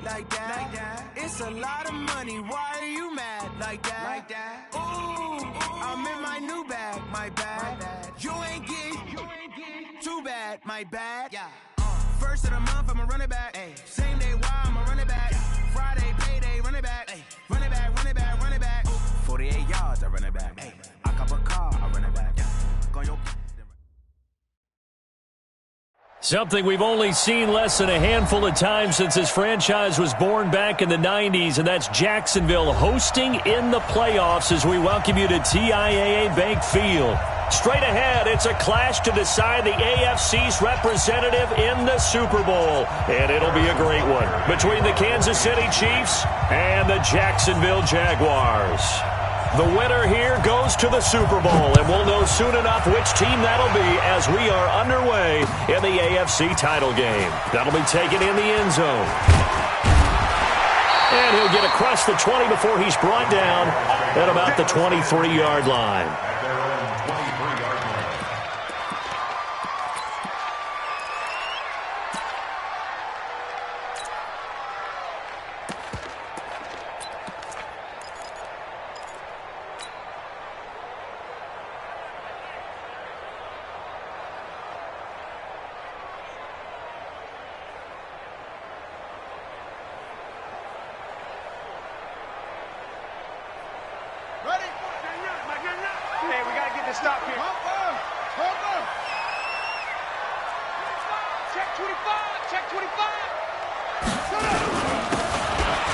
like that. It's a lot of money, why are you mad like that? Ooh, I'm in my new bag, my bad. You ain't getting too bad, my bad. First of the month, I'ma run it back. Same day, why I'ma run it back. Friday, payday, run it back. Run it back, run it back, run it back. 48 yards, I run it back. I cop a car, I run it back. Go on your... Something we've only seen less than a handful of times since this franchise was born back in the 90s, and that's Jacksonville hosting in the playoffs as we welcome you to TIAA Bank Field. Straight ahead, it's a clash to decide the AFC's representative in the Super Bowl, and it'll be a great one between the Kansas City Chiefs and the Jacksonville Jaguars. The winner here goes to the Super Bowl, and we'll know soon enough which team that'll be as we are underway in the AFC title game. That'll be taken in the end zone. And he'll get across the 20 before he's brought down at about the 23-yard line.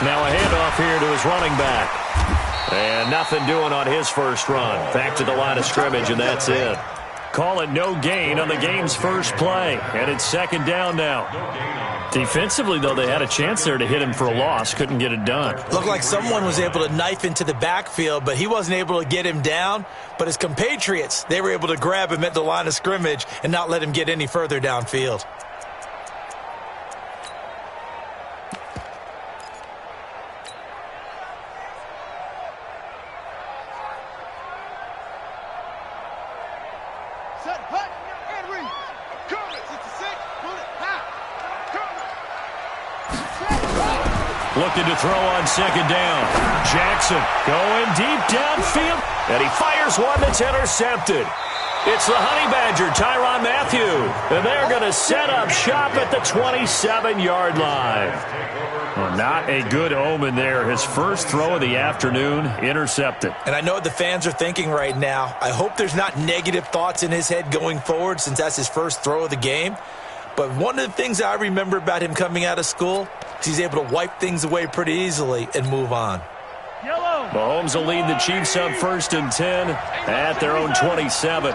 Now a handoff here to his running back. And nothing doing on his first run. Back to the line of scrimmage, and that's it. Call it no gain on the game's first play. And it's second down now. Defensively, though, they had a chance there to hit him for a loss. Couldn't get it done. Looked like someone was able to knife into the backfield, but he wasn't able to get him down. But his compatriots, they were able to grab him at the line of scrimmage and not let him get any further downfield. Looking to throw on second down. Jackson going deep downfield, and he fires one that's intercepted. It's the Honey Badger, Tyrann Mathieu, and they're going to set up shop at the 27-yard line. Well, not a good omen there. His first throw of the afternoon, intercepted. And I know what the fans are thinking right now. I hope there's not negative thoughts in his head going forward since that's his first throw of the game. But one of the things I remember about him coming out of school is he's able to wipe things away pretty easily and move on. Mahomes will lead the Chiefs up 1st and 10 at their own 27.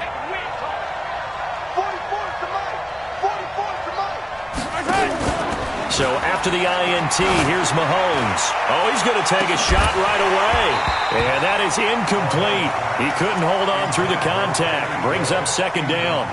So after the INT, here's Mahomes. Oh, he's going to take a shot right away. And that is incomplete. He couldn't hold on through the contact. Brings up second down.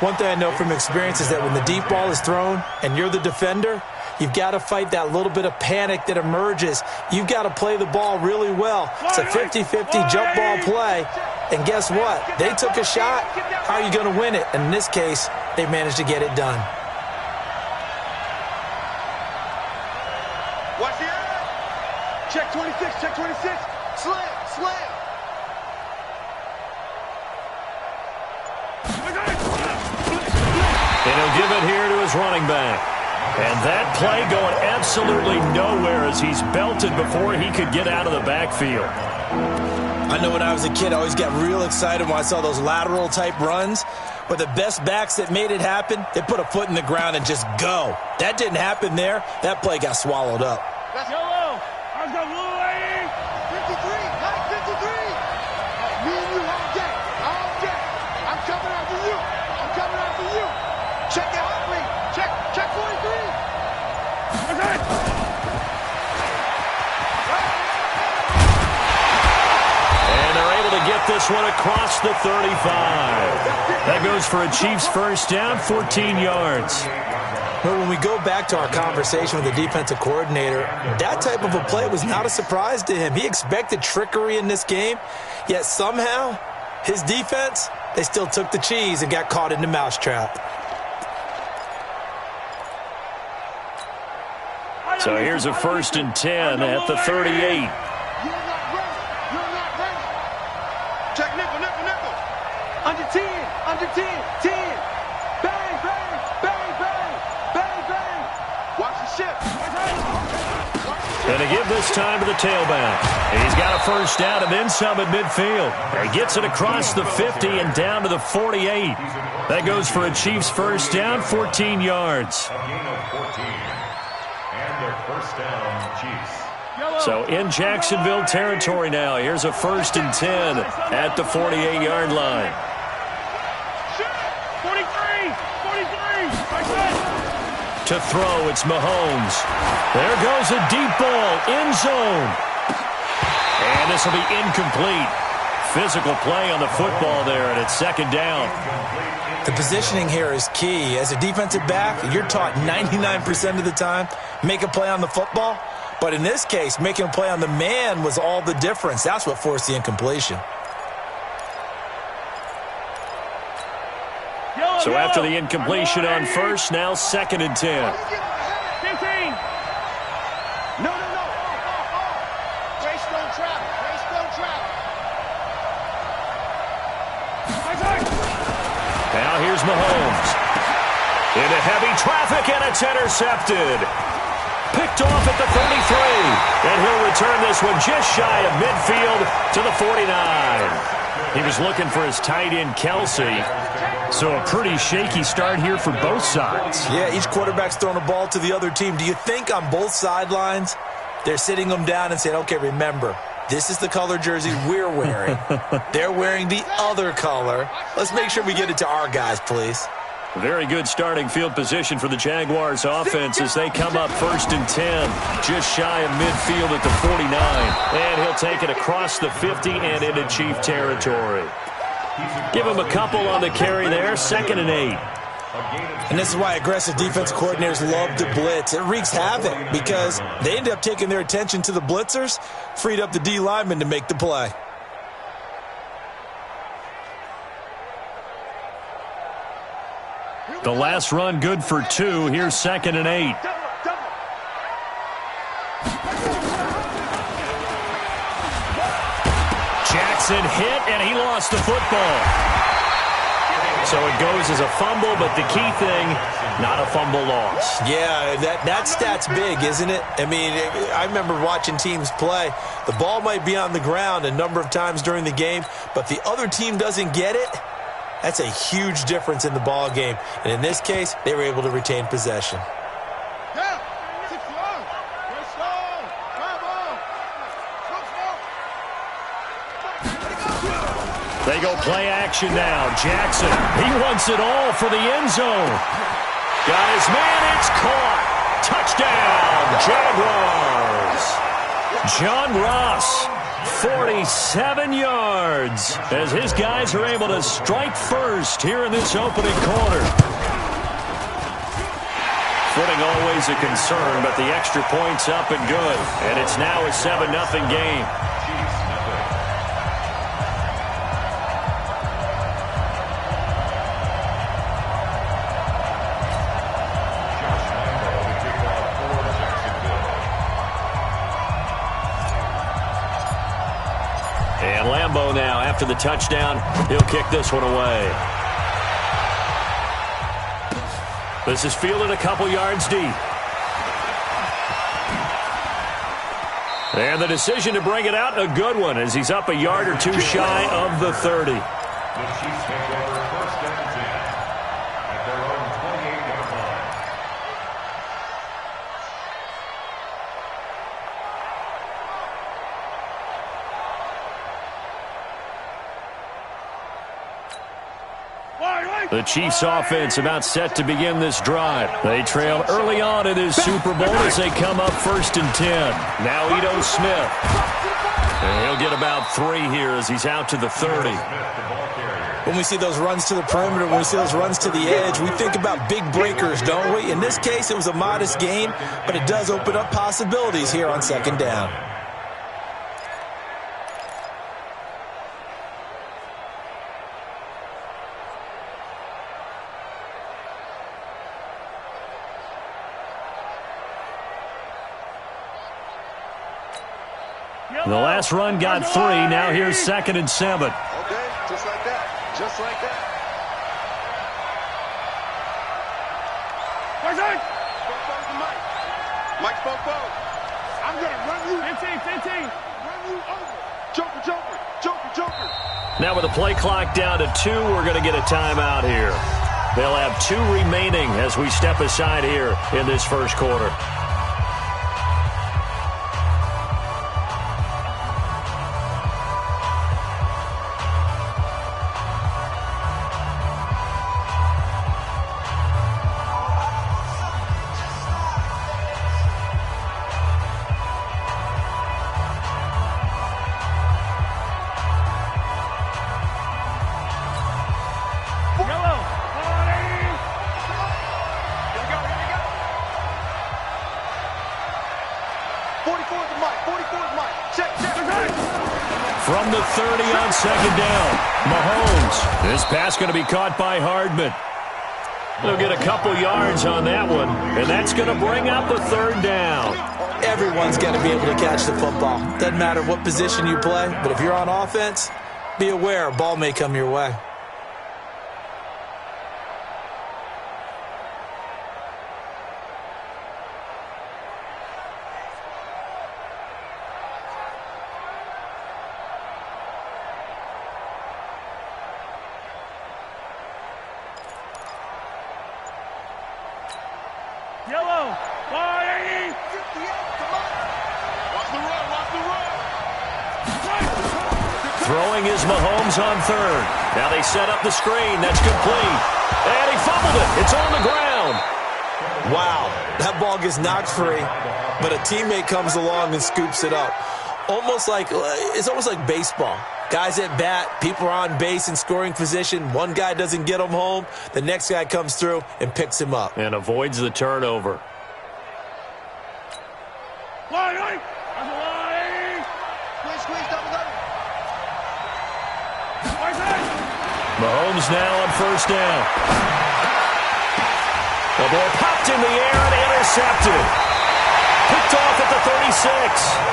One thing I know from experience is that when the deep ball is thrown and you're the defender, you've got to fight that little bit of panic that emerges. You've got to play the ball really well. It's a 50-50 jump ball play. And guess what? They took a shot. How are you going to win it? And in this case, they managed to get it done. Watch the edge. Check 26, check 26. Slam, slam. And he'll give it here to his running back. And that play going absolutely nowhere as he's belted before he could get out of the backfield. I know when I was a kid, I always got real excited when I saw those lateral-type runs. But the best backs that made it happen, they put a foot in the ground and just go. That didn't happen there. That play got swallowed up. Let's go. Let's go, Blue Lady. 53, 53. Me and you all day. All day. I'm coming after you. I'm coming after you. Check your heart rate. Check 43. Okay. And they're able to get this one across the 35. That goes for a Chiefs first down, 14 yards. But when we go back to our conversation with the defensive coordinator, that type of a play was not a surprise to him. He expected trickery in this game, yet somehow his defense, they still took the cheese and got caught in the mousetrap. So here's a 1st and 10 at the 38. You're not ready. You're not ready. Check nickel, nickel, nickel. Under 10, under 10, 10. Bang, bang, bang, bang, bang, bang. Watch the shift. And to give this time to the tailback. He's got a 1st down and then some at midfield. He gets it across the 50 and down to the 48. That goes for a Chiefs 1st down, 14 yards. A gain of 14. And their 1st down, Chiefs. So in Jacksonville territory now. Here's a 1st and 10 at the 48-yard line. 43, 43. To throw, it's Mahomes. There goes a deep ball, end zone. And this will be incomplete. Physical play on the football there, and it's 2nd down. The positioning here is key. As a defensive back, you're taught 99% of the time, make a play on the football. But in this case, making a play on the man was all the difference. That's what forced the incompletion. So after the incompletion on 1st, now 2nd and 10. 15. No. Race don't travel. Race don't travel. Now here's Mahomes. Into heavy traffic, and it's intercepted. Picked off at the 33. And he'll return this one just shy of midfield to the 49. He was looking for his tight end, Kelsey. So a pretty shaky start here for both sides. Yeah, each quarterback's throwing a ball to the other team. Do you think on both sidelines they're sitting them down and saying, okay, remember, this is the color jersey we're wearing. They're wearing the other color. Let's make sure we get it to our guys, please. Very good starting field position for the Jaguars offense as they come up 1st and 10, just shy of midfield at the 49. And he'll take it across the 50 and into Chief territory. Give him a couple on the carry there, 2nd and 8. And this is why aggressive defense coordinators love to blitz. It wreaks havoc because they end up taking their attention to the blitzers, freed up the D lineman to make the play. The last run good for 2. Here's 2nd and 8. Jackson hit, and he lost the football. So it goes as a fumble, but the key thing, not a fumble loss. Yeah, that stat's big, isn't it? I mean, I remember watching teams play. The ball might be on the ground a number of times during the game, but the other team doesn't get it. That's a huge difference in the ball game. And in this case, they were able to retain possession. They go play action now. Jackson, he wants it all for the end zone. Got his man, it's caught. Touchdown, Jaguars. John Ross, 47 yards as his guys are able to strike first here in this opening quarter. Footing always a concern, but the extra point's up and good. And it's now a 7-0 game. And Lambeau now, after the touchdown, he'll kick this one away. This is fielded a couple yards deep. And the decision to bring it out, a good one, as he's up a yard or two shy of the 30. The Chiefs take over 1st and 10 at their own 28-yard line. The Chiefs offense about set to begin this drive. They trail early on in this Super Bowl as they come up 1st and 10. Now Ito Smith. And he'll get about 3 here as he's out to the 30. When we see those runs to the perimeter, when we see those runs to the edge, we think about big breakers, don't we? In this case, it was a modest gain, but it does open up possibilities here on 2nd down. The last run got 3. Now here's 2nd and 7. Okay, just like that. Just like that. Mike spoke forward. I'm going to run you. 15. Run you over. Joker. Now with the play clock down to 2, we're going to get a timeout here. They'll have 2 remaining as we step aside here in this first quarter. From the 30 on 2nd down, Mahomes. This pass going to be caught by Hardman. They'll get a couple yards on that one, and that's going to bring up a 3rd down. Everyone's got to be able to catch the football. Doesn't matter what position you play, but if you're on offense, be aware a ball may come your way. Throwing is Mahomes on 3rd. Now they set up the screen. That's complete. And he fumbled it. It's on the ground. Wow, that ball gets knocked free, but a teammate comes along and scoops it up. It's almost like baseball. Guys at bat, people are on base in scoring position. One guy doesn't get him home. The next guy comes through and picks him up. And avoids the turnover. Mahomes now on 1st down. The ball popped in the air and intercepted. Picked off at the 36.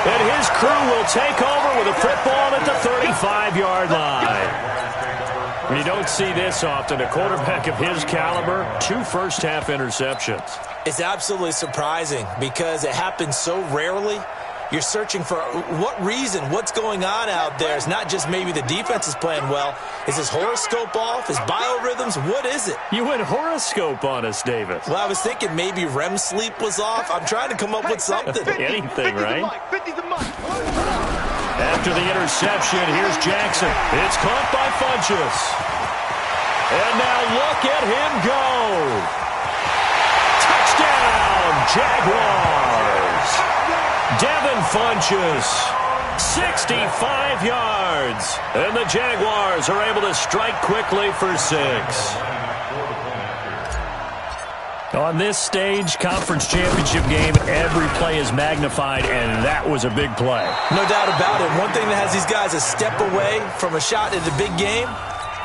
And his crew will take over with a football at the 35-yard line. You don't see this often. A quarterback of his caliber, 2 first-half interceptions. It's absolutely surprising because it happens so rarely. You're searching for what reason, what's going on out there. It's not just maybe the defense is playing well. Is his horoscope off? His biorhythms? What is it? You went horoscope on us, Davis. Well, I was thinking maybe REM sleep was off. I'm trying to come up with something. Anything, right? After the interception, here's Jackson. It's caught by Funchess. And now look at him go. Touchdown, Jaguars. Devin Funchess, 65 yards. And the Jaguars are able to strike quickly for 6. On this stage, conference championship game, every play is magnified, and that was a big play. No doubt about it. One thing that has these guys a step away from a shot in the big game,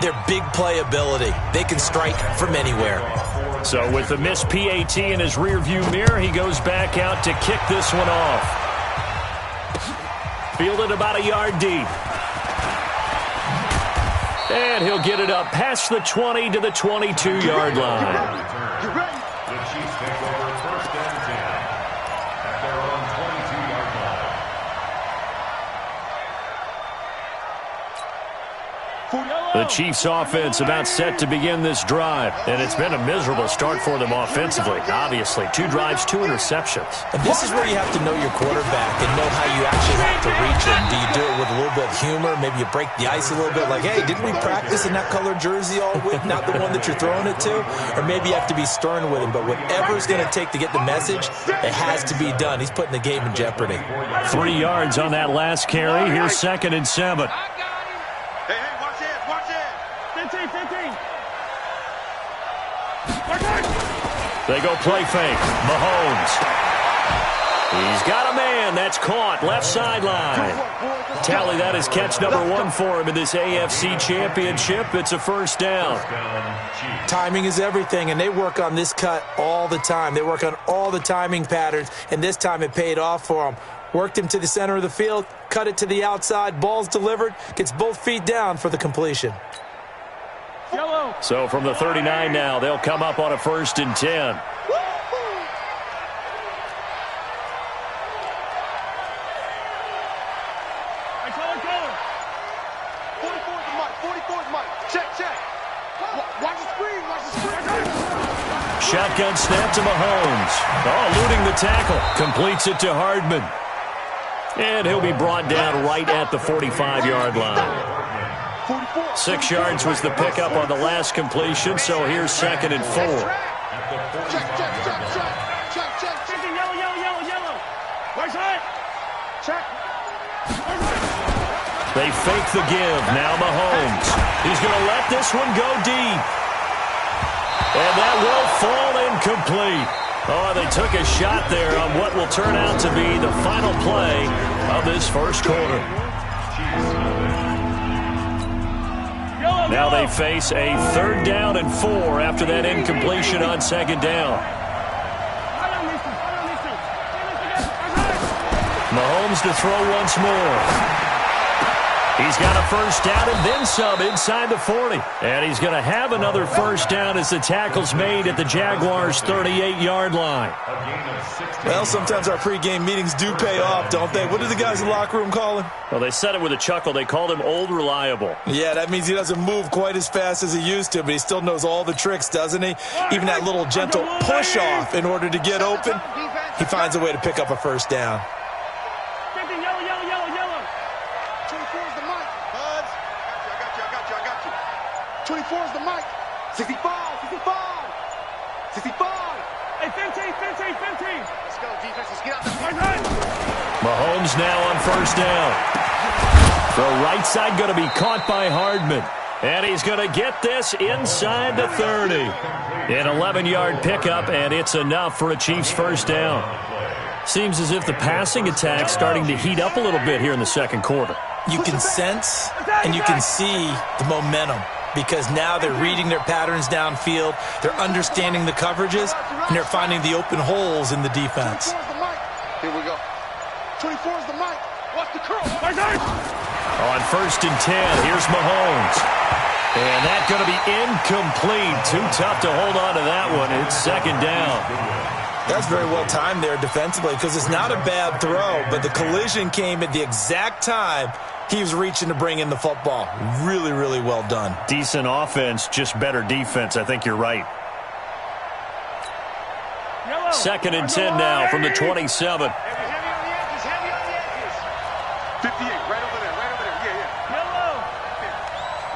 their big play ability. They can strike from anywhere. So with the missed PAT in his rearview mirror, he goes back out to kick this one off. Fielded about a yard deep. And he'll get it up past the 20 to the 22-yard line. The Chiefs take over 1st and 10 at their own 22-yard line. The Chiefs offense about set to begin this drive, and it's been a miserable start for them offensively. Obviously, 2 drives, 2 interceptions. And this is where you have to know your quarterback and know how you actually have to reach him. Do you do it with a little bit of humor? Maybe you break the ice a little bit, like, hey, didn't we practice in that colored jersey all week, not the one that you're throwing it to? Or maybe you have to be stern with him, but whatever it's going to take to get the message, it has to be done. He's putting the game in jeopardy. 3 yards on that last carry. Here's 2nd and 7. Hey, watch it. 15. They go play fake. Mahomes. He's got a man again. That's caught. Left sideline. Tally that is catch number 1 for him in this AFC Championship. It's a first down. Timing is everything, and they work on this cut all the time. They work on all the timing patterns, and this time it paid off for them. Worked him to the center of the field, cut it to the outside, ball's delivered, gets both feet down for the completion. So from the 39 now, they'll come up on a 1st and 10. Shotgun snap to Mahomes. Oh, eluding the tackle. Completes it to Hardman. And he'll be brought down right at the 45-yard line. 6 yards was the pickup on the last completion, so here's 2nd and 4. They fake the give. Now Mahomes. He's going to let this one go deep. And that will fall incomplete. Oh, they took a shot there on what will turn out to be the final play of this first quarter. Now they face a 3rd down and 4 after that incompletion on 2nd down. Mahomes to throw once more. He's got a first down and then some inside the 40. And he's going to have another first down as the tackle's made at the Jaguars' 38-yard line. Well, sometimes our pregame meetings do pay off, don't they? What do the guys in the locker room call him? Well, they said it with a chuckle. They called him Old Reliable. Yeah, that means he doesn't move quite as fast as he used to, but he still knows all the tricks, doesn't he? Even that little gentle push-off in order to get open, he finds a way to pick up a first down. 24 is the mic. 65, 65, 65. Hey, 15. Let's go, defense. Let's get out the Mahomes now on first down. The right side going to be caught by Hardman. And he's going to get this inside the 30. An 11-yard pickup, and it's enough for a Chiefs first down. Seems as if the passing attack's starting to heat up a little bit here in the second quarter. You can sense and you can see the momentum, because now they're reading their patterns downfield, they're understanding the coverages, and they're finding the open holes in the defense. Here we go. 24 is the mic. Watch the curl. On first and 10, here's Mahomes. And that's going to be incomplete. Too tough to hold on to that one. It's second down. That's very well timed there defensively, because it's not a bad throw, but the collision came at the exact time he was reaching to bring in the football. Really, really well done. Decent offense, just better defense. I think you're right. Second and 10 now from the 27. 58, right over there. Yeah.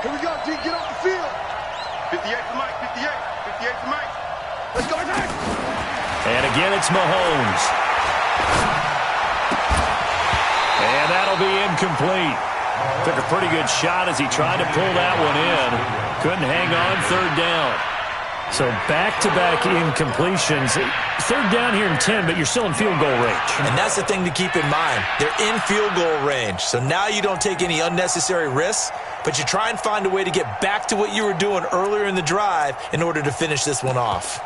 Here we go, D. Get off the field. 58 for Mike. 58 for Mike. Let's go, Jags. And again, it's Mahomes. And that'll be incomplete. Took a pretty good shot as he tried to pull that one in. Couldn't hang on, third down. So back-to-back incompletions. Third down here in 10, but you're still in field goal range. And that's the thing to keep in mind. They're in field goal range. So now you don't take any unnecessary risks, but you try and find a way to get back to what you were doing earlier in the drive in order to finish this one off.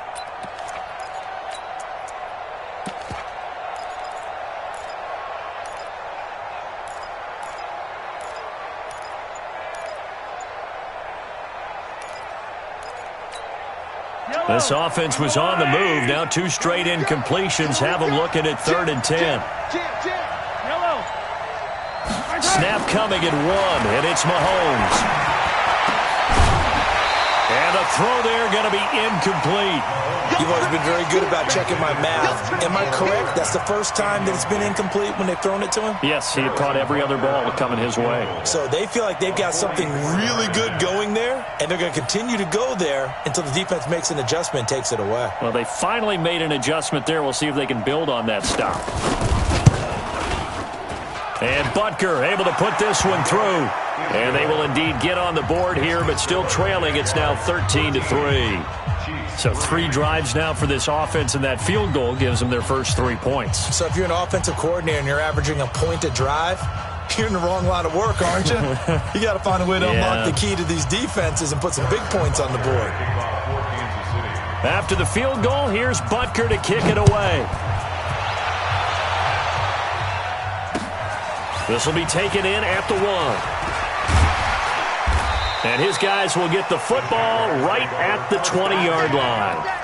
This offense was on the move. Now two straight incompletions have them looking at third and 10. Snap coming at 1, and it's Mahomes. And the throw there going to be incomplete. You've always been very good about checking my math. Am I correct? That's the first time that it's been incomplete when they've thrown it to him? Yes, he had caught every other ball coming his way. So they feel like they've got something really good going there, and they're going to continue to go there until the defense makes an adjustment and takes it away. Well, they finally made an adjustment there. We'll see if they can build on that stop. And Butker able to put this one through. And they will indeed get on the board here, but still trailing. It's now 13-3. So 3 drives now for this offense, and that field goal gives them their first 3 points. So if you're an offensive coordinator and you're averaging a point a drive, you're in the wrong line of work, aren't you? You got to find a way to unlock the key to these defenses and put some big points on the board. After the field goal, here's Butker to kick it away. This will be taken in at the 1. And his guys will get the football right at the 20-yard line.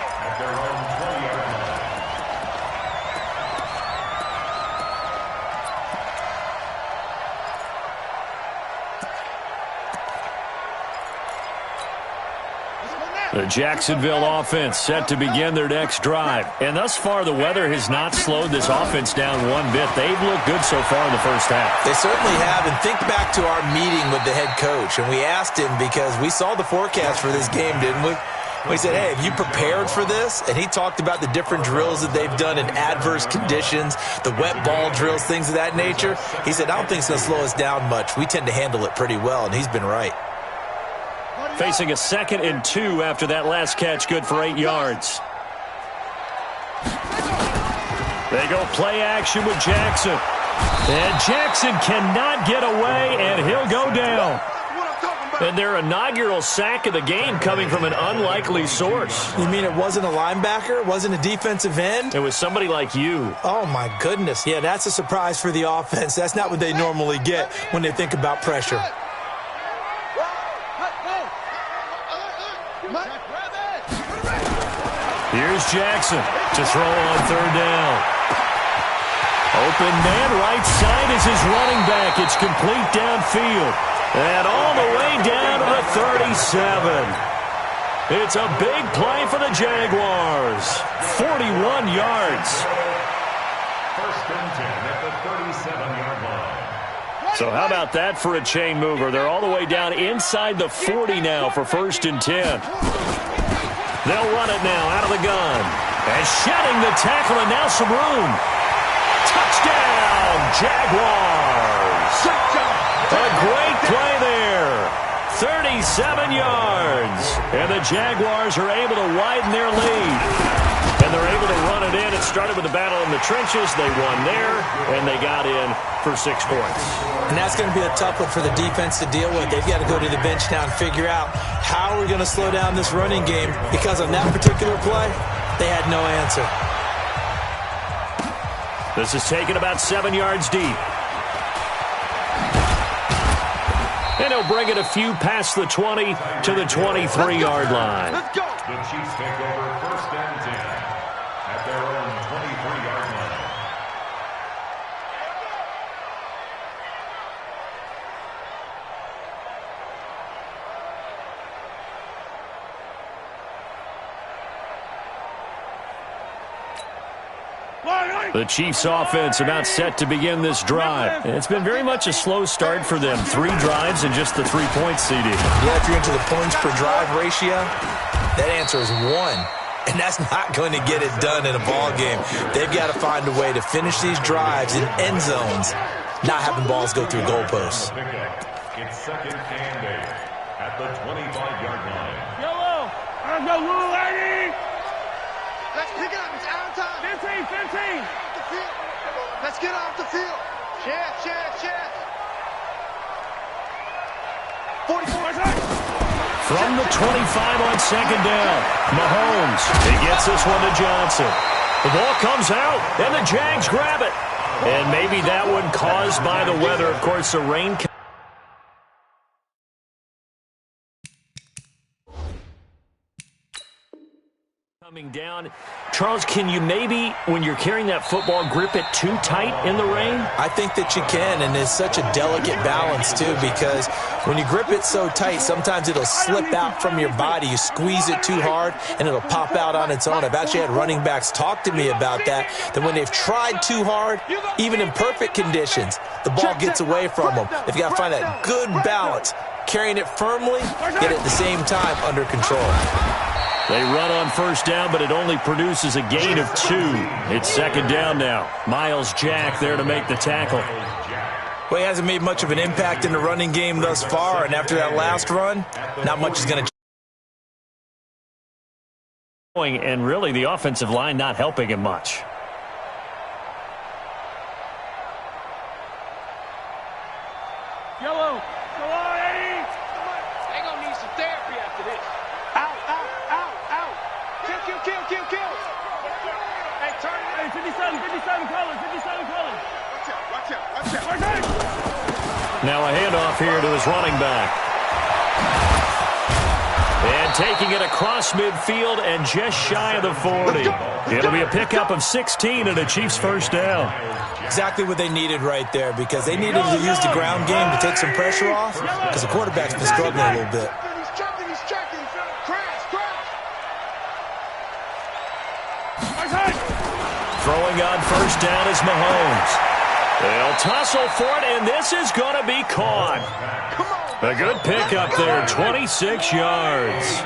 The Jacksonville offense set to begin their next drive. And thus far, the weather has not slowed this offense down one bit. They've looked good so far in the first half. They certainly have. And think back to our meeting with the head coach. And we asked him because we saw the forecast for this game, didn't we? We said, hey, have you prepared for this? And he talked about the different drills that they've done in adverse conditions, the wet ball drills, things of that nature. He said, I don't think it's going to slow us down much. We tend to handle it pretty well, and he's been right. Facing a 2nd and 2 after that last catch, good for 8 yards. They go play action with Jackson. And Jackson cannot get away, and he'll go down. And their inaugural sack of the game coming from an unlikely source. You mean it wasn't a linebacker? It wasn't a defensive end? It was somebody like you. Oh, my goodness. Yeah, that's a surprise for the offense. That's not what they normally get when they think about pressure. Here's Jackson to throw on 3rd down. Open man, right side is his running back. It's complete downfield. And all the way down to the 37. It's a big play for the Jaguars. 41 yards. First and 10 at the 37-yard line. So how about that for a chain mover? They're all the way down inside the 40 now for 1st and 10. They'll run it now out of the gun. And shedding the tackle, and now some room. Touchdown, Jaguars. A great play there. 37 yards. And the Jaguars are able to widen their lead. And they're able to run it in. It started with a battle in the trenches. They won there, and they got in for 6 points. And that's going to be a tough one for the defense to deal with. They've got to go to the bench now and figure out how we're going to slow down this running game, because on that particular play, they had no answer. This is taken about 7 yards deep. And he'll bring it a few past the 20 to the 23-yard line. The Chiefs take over 1st and 10 at their own 23-yard line. The Chiefs offense about set to begin this drive. And it's been very much a slow start for them. 3 drives and just the 3 points, CD. Yeah, if you're into the points per drive ratio, that answer is 1. And that's not going to get it done in a ball game. They've got to find a way to finish these drives in end zones, not having balls go through goalposts. It's 2nd and 8 at the 25-yard line. Yellow! Let's go, little lady! Let's pick it up. It's out of time. 15. Let's get off the field. Check. 44. From the 25 on 2nd down, Mahomes. He gets this one to Johnson. The ball comes out, and the Jags grab it. And maybe that one caused by the weather. Of course, the rain coming down. Charles, can you maybe, when you're carrying that football, grip it too tight in the rain? I think that you can, and it's such a delicate balance, too, because when you grip it so tight, sometimes it'll slip out from your body. You squeeze it too hard, and it'll pop out on its own. I've actually had running backs talk to me about that when they've tried too hard, even in perfect conditions, the ball gets away from them. They've got to find that good balance, carrying it firmly, yet at the same time under control. They run on 1st down, but it only produces a gain of 2. It's 2nd down now. Myles Jack there to make the tackle. Well, he hasn't made much of an impact in the running game thus far, and after that last run, not much is going to change. And really the offensive line not helping him much. Yellow. Come on, Eddie. They're going to need some therapy after this. Out, out, out, out. Kill, kill, kill, kill, kill. Hey, turn it. Hey, 57 colors, 57 colors. Watch out, watch out, watch out. Watch out. Now a handoff here to his running back. And taking it across midfield and just shy of the 40. It'll be a pickup of 16 and a Chiefs first down. Exactly what they needed right there, because they needed to use the ground game to take some pressure off, because the quarterback's been struggling a little bit. He's checking. Crash. Throwing on first down is Mahomes. They'll tussle for it, and this is going to be caught. A good pickup there, 26 yards.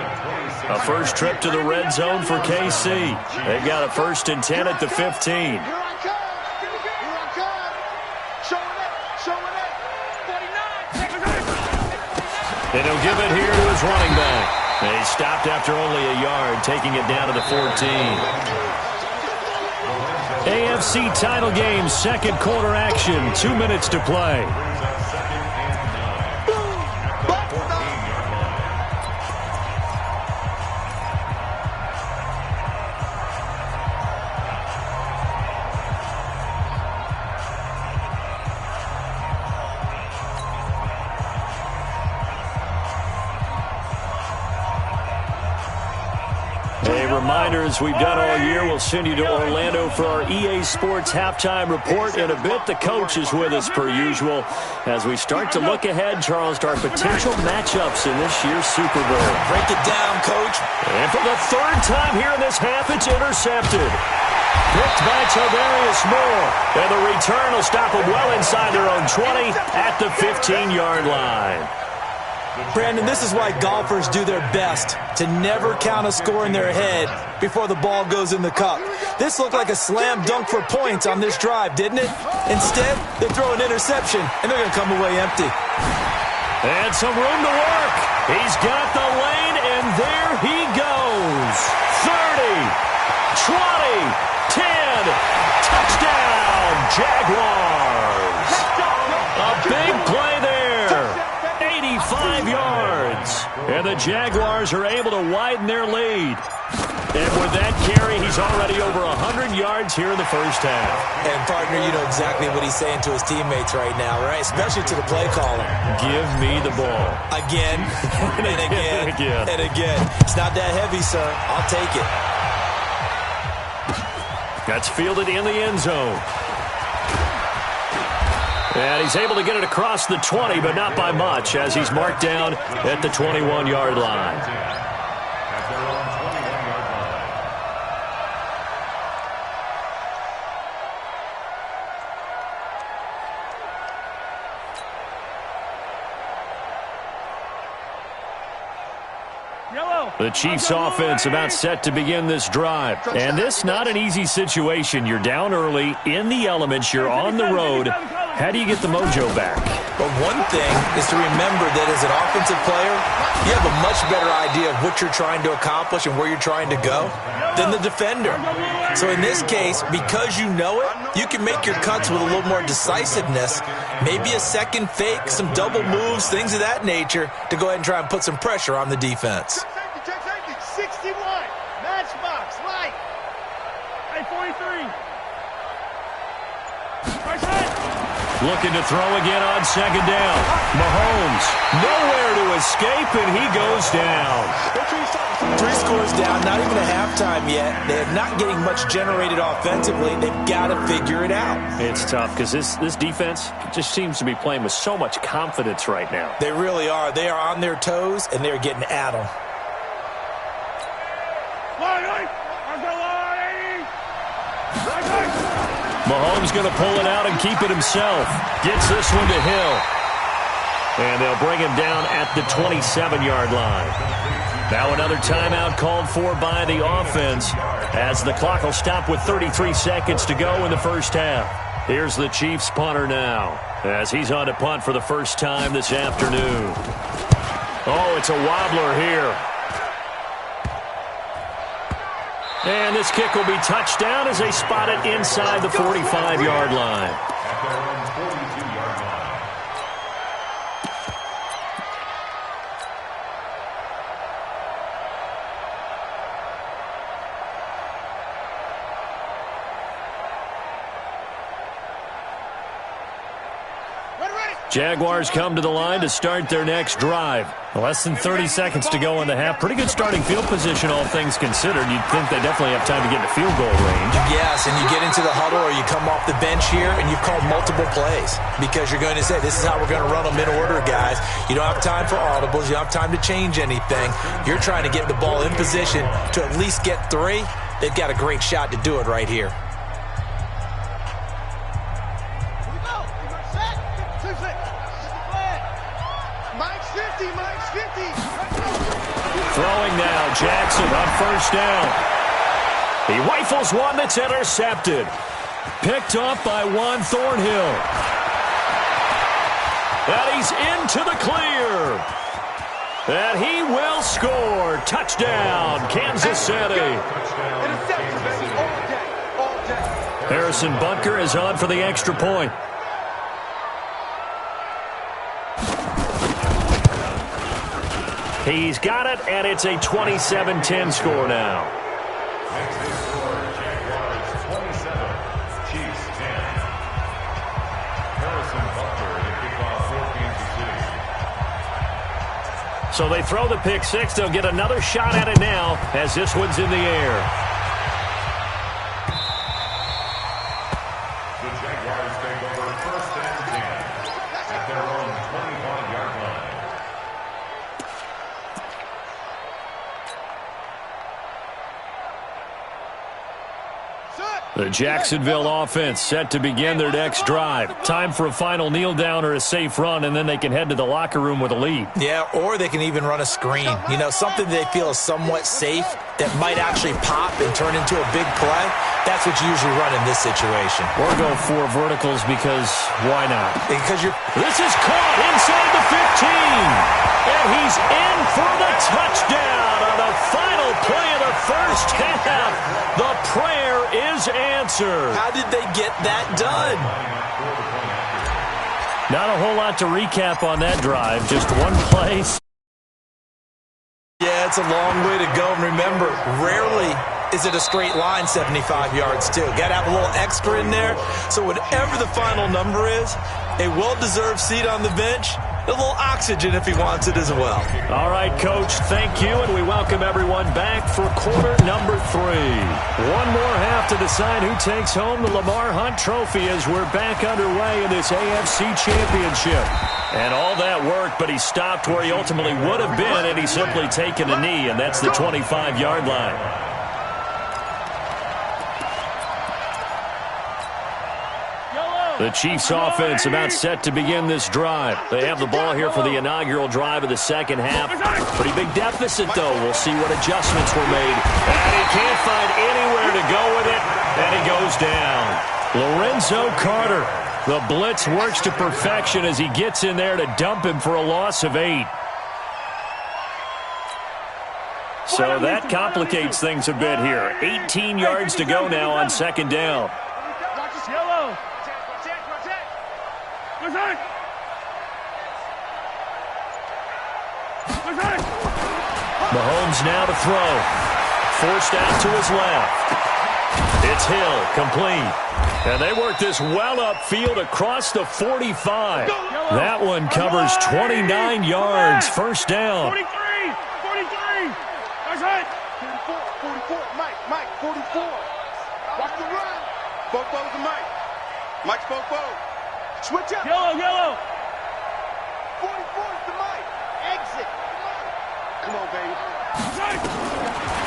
A first trip to the red zone for KC. They've got a 1st and 10 at the 15. Here I come. Showing it. 49. And he'll give it here to his running back. And he stopped after only a yard, taking it down to the 14. AFC title game, second quarter action, 2 minutes to play. As we've done all year, we'll send you to Orlando for our EA Sports halftime report. In a bit, the coach is with us per usual as we start to look ahead, Charles, to our potential matchups in this year's Super Bowl. Break it down, Coach. And for the 3rd time here in this half, it's intercepted. Picked by Tavarius Moore. And the return will stop them well inside their own 20 at the 15-yard line. Brandon, this is why golfers do their best to never count a score in their head before the ball goes in the cup. This looked like a slam dunk for points on this drive, didn't it? Instead, they throw an interception, and they're going to come away empty. And some room to work. He's got the lane, and there he goes. 30, 20, 10, touchdown, Jaguars. A big play there. 85 yards. And the Jaguars are able to widen their lead. And with that carry, he's already over 100 yards here in the first half. And, partner, you know exactly what he's saying to his teammates right now, right? Especially to the play caller. Give me the ball. Again, and again, and again. It's not that heavy, sir. I'll take it. That's fielded in the end zone. And he's able to get it across the 20, but not by much, as he's marked down at the 21-yard line. The Chiefs offense about set to begin this drive. And this not an easy situation. You're down early, in the elements, you're on the road. How do you get the mojo back? But one thing is to remember that as an offensive player, you have a much better idea of what you're trying to accomplish and where you're trying to go than the defender. So in this case, because you know it, you can make your cuts with a little more decisiveness, maybe a second fake, some double moves, things of that nature, to go ahead and try and put some pressure on the defense. 61, matchbox, light. Hey, 43. Looking to throw again on second down. Mahomes, nowhere to escape, and he goes down. 3 scores down, not even a halftime yet. They are not getting much generated offensively. They've got to figure it out. It's tough because this defense just seems to be playing with so much confidence right now. They really are. They are on their toes, and they're getting at them. Mahomes going to pull it out and keep it himself. Gets this one to Hill. And they'll bring him down at the 27-yard line. Now another timeout called for by the offense as the clock will stop with 33 seconds to go in the first half. Here's the Chiefs punter now as he's on to punt for the first time this afternoon. Oh, it's a wobbler here. And this kick will be touched down as they spot it inside the 45-yard line. At their own 42-yard line. Jaguars come to the line to start their next drive. Less than 30 seconds to go in the half. Pretty good starting field position, all things considered. You'd think they definitely have time to get into field goal range. Yes, and you get into the huddle or you come off the bench here and you've called multiple plays because you're going to say, this is how we're going to run them in order, guys. You don't have time for audibles. You don't have time to change anything. You're trying to get the ball in position to at least get 3. They've got a great shot to do it right here. Throwing now, Jackson on first down. He rifles one that's intercepted. Picked off by Juan Thornhill. And he's into the clear. And he will score. Touchdown, Kansas City. Harrison Butker is on for the extra point. He's got it, and it's a 27-10 score now. Next they score, Jaguars 27, Chiefs 10. Harrison Butker to kick off for Kansas City. So they throw the pick six. They'll get another shot at it now as this one's in the air. The Jaguars take over first and 10 at their own 25-yard line. The Jacksonville offense set to begin their next drive. Time for a final kneel down or a safe run, and then they can head to the locker room with a lead. Yeah, or they can even run a screen. You know, something they feel is somewhat safe that might actually pop and turn into a big play. That's what you usually run in this situation. Or go 4 verticals because why not? Because you're... This is caught inside the 15. And he's in for the touchdown on the final play of the first half. The prayer is answered. How did they get that done? Not a whole lot to recap on that drive. Just one play. Yeah, it's a long way to go. And remember, rarely is it a straight line 75 yards, too. Got to have a little extra in there. So whatever the final number is, a well-deserved seat on the bench, a little oxygen if he wants it as well. All right, Coach, thank you, and we welcome everyone back for quarter number 3. One more half to decide who takes home the Lamar Hunt Trophy as we're back underway in this AFC Championship. And all that work, but he stopped where he ultimately would have been, and he's simply taken a knee, and that's the 25-yard line. The Chiefs offense about set to begin this drive. They have the ball here for the inaugural drive of the second half. Pretty big deficit, though. We'll see what adjustments were made. And he can't find anywhere to go with it, and he goes down. Lorenzo Carter. The blitz works to perfection as he gets in there to dump him for a loss of 8. So that complicates things a bit here. 18 yards to go now on second down. Mahomes now to throw. Forced out to his left. It's Hill, complete. And they work this well upfield across the 45. That one covers 29 yards. First down. 43. That's right. 44. Mike, 44. Watch the run. Bobo's the Mike. Mike's Bobo. Switch up. Yellow. 44 is the Mike. Exit. Come on, baby.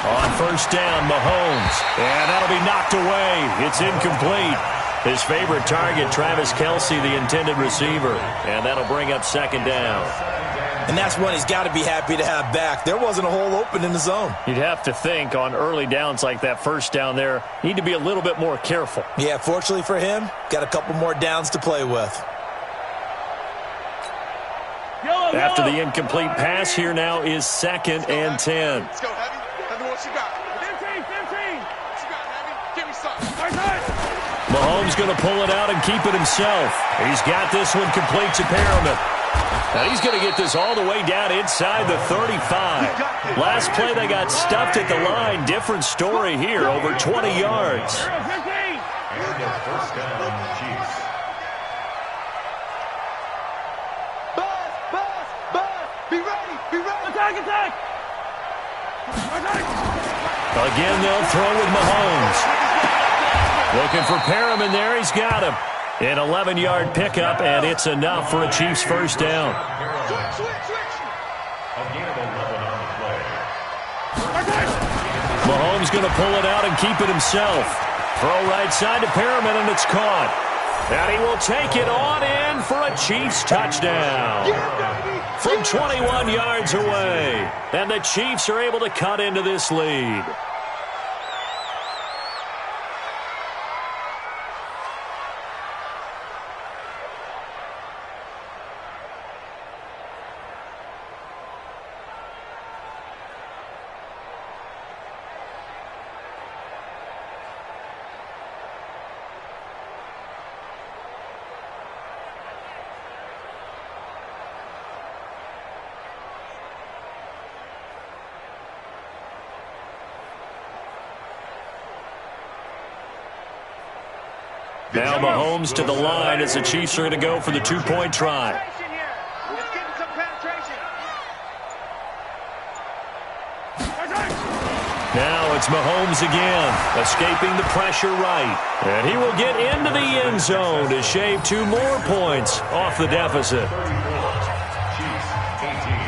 On first down, Mahomes. And that'll be knocked away. It's incomplete. His favorite target, Travis Kelce, the intended receiver. And that'll bring up second down. And that's one he's got to be happy to have back. There wasn't a hole open in the zone. You'd have to think on early downs like that first down there, need to be a little bit more careful. Yeah, fortunately for him, got a couple more downs to play with. After the incomplete pass, here now is second and 10. Let's go, Heavy. Heavy, what you got? 15. Mahomes going to pull it out and keep it himself. He's got this one complete to Perriman. Now he's going to get this all the way down inside the 35. Last play they got stuffed at the line. Different story here, over 20 yards. And a first down, Chiefs. Buzz, be ready, Attack! Again, they'll throw with Mahomes. Looking for Perriman there. He's got him. An 11-yard pickup, and it's enough for a Chiefs first down. Switch. A gain of 11 on the play. Mahomes going to pull it out and keep it himself. Throw right side to Perriman, and it's caught. And he will take it on in for a Chiefs touchdown. From 21 yards away. And the Chiefs are able to cut into this lead. Now Mahomes to the line as the Chiefs are going to go for the two-point try. Now it's Mahomes again, escaping the pressure right. And he will get into the end zone to shave 2 more points off the deficit. Chiefs 18.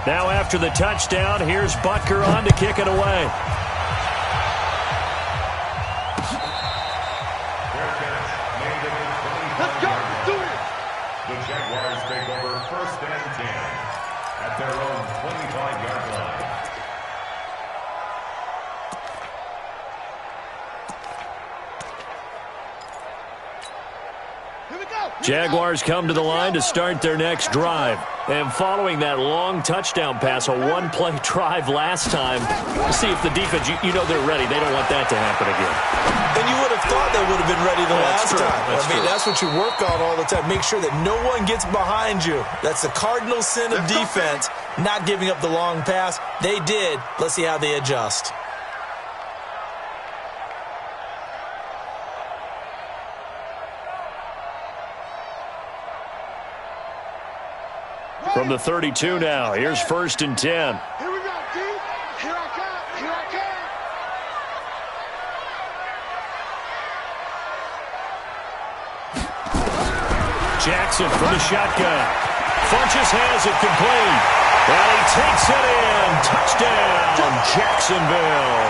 Now after the touchdown, here's Butker on to kick it away. Let's go, do it. The Jaguars take over first and 10 at their own 25-yard line. Here we go. Jaguars come to the line to start their next drive. And following that long touchdown pass, a one-play drive last time, see if the defense, you know they're ready. They don't want that to happen again. And you would have thought they would have been ready the last true. time. That's true. That's what you work on all the time. Make sure that no one gets behind you. That's the cardinal sin of defense, not giving up the long pass. They did. Let's see how they adjust. From the 32 now, here's first and 10. Here we go, D. Here I come. Jackson from the shotgun. Funches has it complete. And he takes it in. Touchdown, Jacksonville.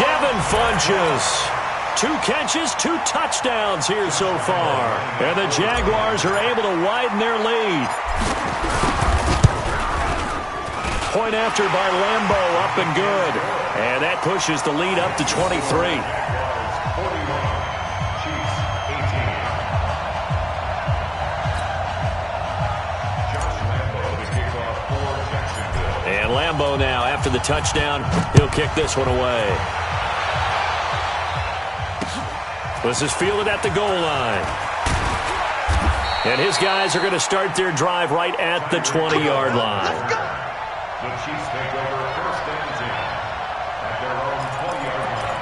Devin Funches. 2 catches, 2 touchdowns here so far. And the Jaguars are able to widen their lead. Point after by Lambo, up and good. And that pushes the lead up to 23. Chiefs 18. Josh Lambo to kick off for Jacksonville. And Lambo now, after the touchdown, he'll kick this one away. This is fielded at the goal line. And his guys are going to start their drive right at the 20-yard line. The Chiefs take over first and 10 at their own 20-yard line.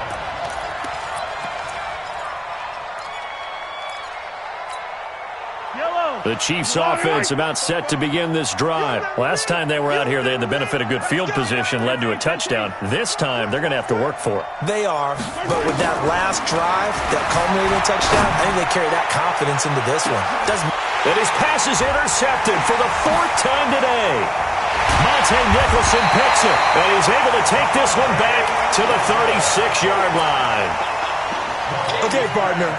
The Chiefs offense about set to begin this drive. Last time they were out here, they had the benefit of good field position, led to a touchdown. This time, they're going to have to work for it. They are, but with that last drive, that culminating touchdown, I think they carry that confidence into this one. And his pass is intercepted for the 4th time today. Monte Nicholson picks it, and he's able to take this one back to the 36-yard line. Okay, partner,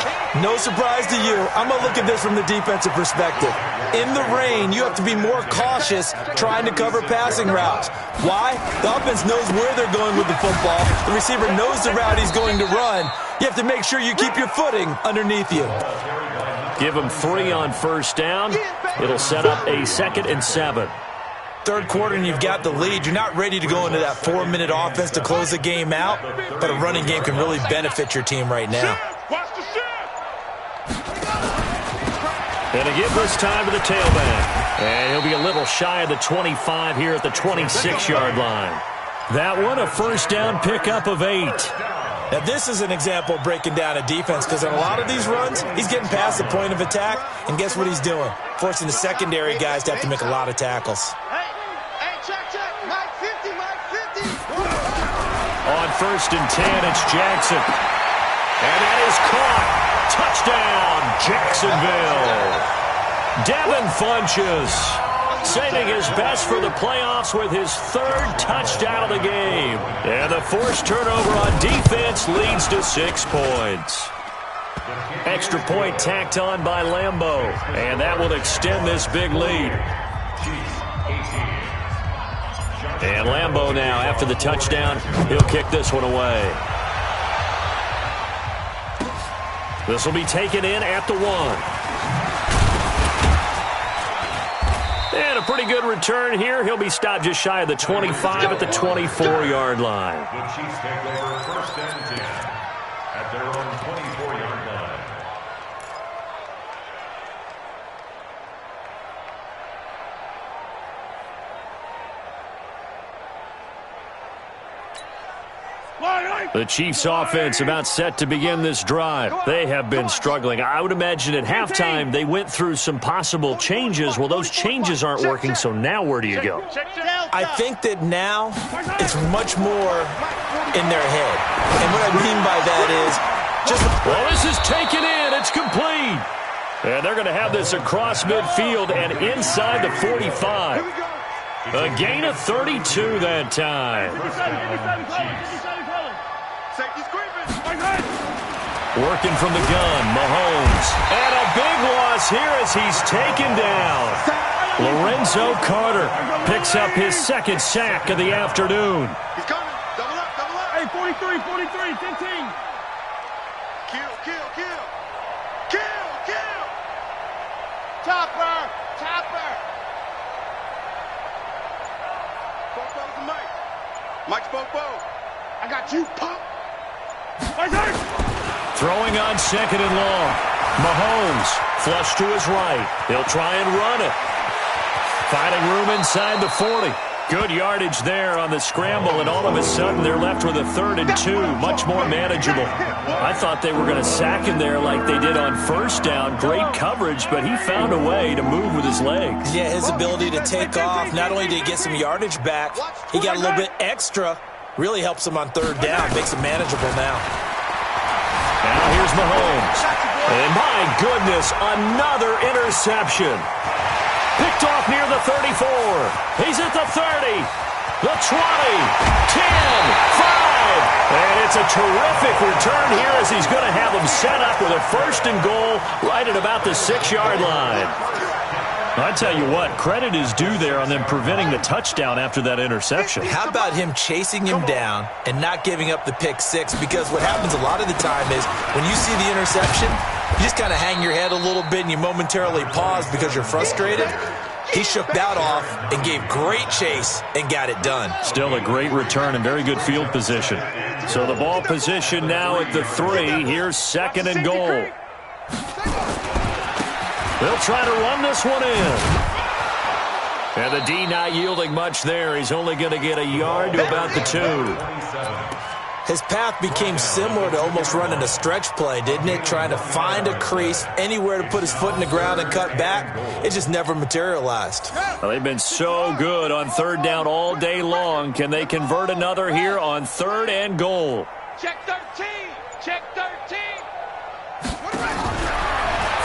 no surprise to you. I'm going to look at this from the defensive perspective. In the rain, you have to be more cautious trying to cover passing routes. Why? The offense knows where they're going with the football. The receiver knows the route he's going to run. You have to make sure you keep your footing underneath you. Give him 3 on first down. It'll set up a 2nd and 7. Third quarter and you've got the lead. You're not ready to go into that 4-minute offense to close the game out, but a running game can really benefit your team right now. And to give this time to the tailback. And he'll be a little shy of the 25 here at the 26-yard line. That one, a first down pickup of 8. Now, this is an example of breaking down a defense because in a lot of these runs, he's getting past the point of attack, and guess what he's doing? Forcing the secondary guys to have to make a lot of tackles. Hey, check. Mike 50, Mike 50. On first and 10, it's Jackson. And that is caught. Touchdown, Jacksonville. Devin Funches saving his best for the playoffs with his 3rd touchdown of the game. And the forced turnover on defense leads to 6 points. Extra point tacked on by Lambeau. And that will extend this big lead. And Lambeau now, after the touchdown, he'll kick this one away. This will be taken in at the 1. And a pretty good return here. He'll be stopped just shy of the 25 at the 24-yard line. The Chiefs take over first and 10 at their own 24-yard line. The Chiefs offense about set to begin this drive. They have been struggling. I would imagine at halftime they went through some possible changes. Well, those changes aren't working, so now where do you go? I think that now it's much more in their head. And what I mean by that is just... Well, this is taken in. It's complete. And they're going to have this across midfield and inside the 45. A gain of 32 that time. Working from the gun, Mahomes. And a big loss here as he's taken down. Lorenzo Carter picks up his 2nd sack of the afternoon. He's coming. Double up. Hey, 43, 15. Kill. Chopper. Bobo's the Mike. Mike's Bobo. I got you, Pop. Throwing on 2nd and long. Mahomes flush to his right. He'll try and run it. Finding room inside the 40. Good yardage there on the scramble, and all of a sudden they're left with a 3rd and 2. Much more manageable. I thought they were going to sack him there like they did on first down. Great coverage, but he found a way to move with his legs. Yeah, his ability to take off, not only did he get some yardage back, he got a little bit extra. Really helps him on 3rd down, makes him manageable now. Now here's Mahomes. And my goodness, another interception. Picked off near the 34. He's at the 30, the 20, 10, 5. And it's a terrific return here as he's going to have them set up with a 1st and goal right at about the 6-yard line. I tell you what, credit is due there on them preventing the touchdown after that interception. How about him chasing him down and not giving up the pick 6? Because what happens a lot of the time is when you see the interception, you just kind of hang your head a little bit and you momentarily pause because you're frustrated. He shook that off and gave great chase and got it done. Still a great return and very good field position. So the ball position now at the 3. Here's 2nd and goal. They'll try to run this one in. And the D not yielding much there. He's only going to get a yard to about the 2. His path became similar to almost running a stretch play, didn't it? Trying to find a crease, anywhere to put his foot in the ground and cut back. It just never materialized. Well, they've been so good on 3rd down all day long. Can they convert another here on 3rd and goal? Check 13.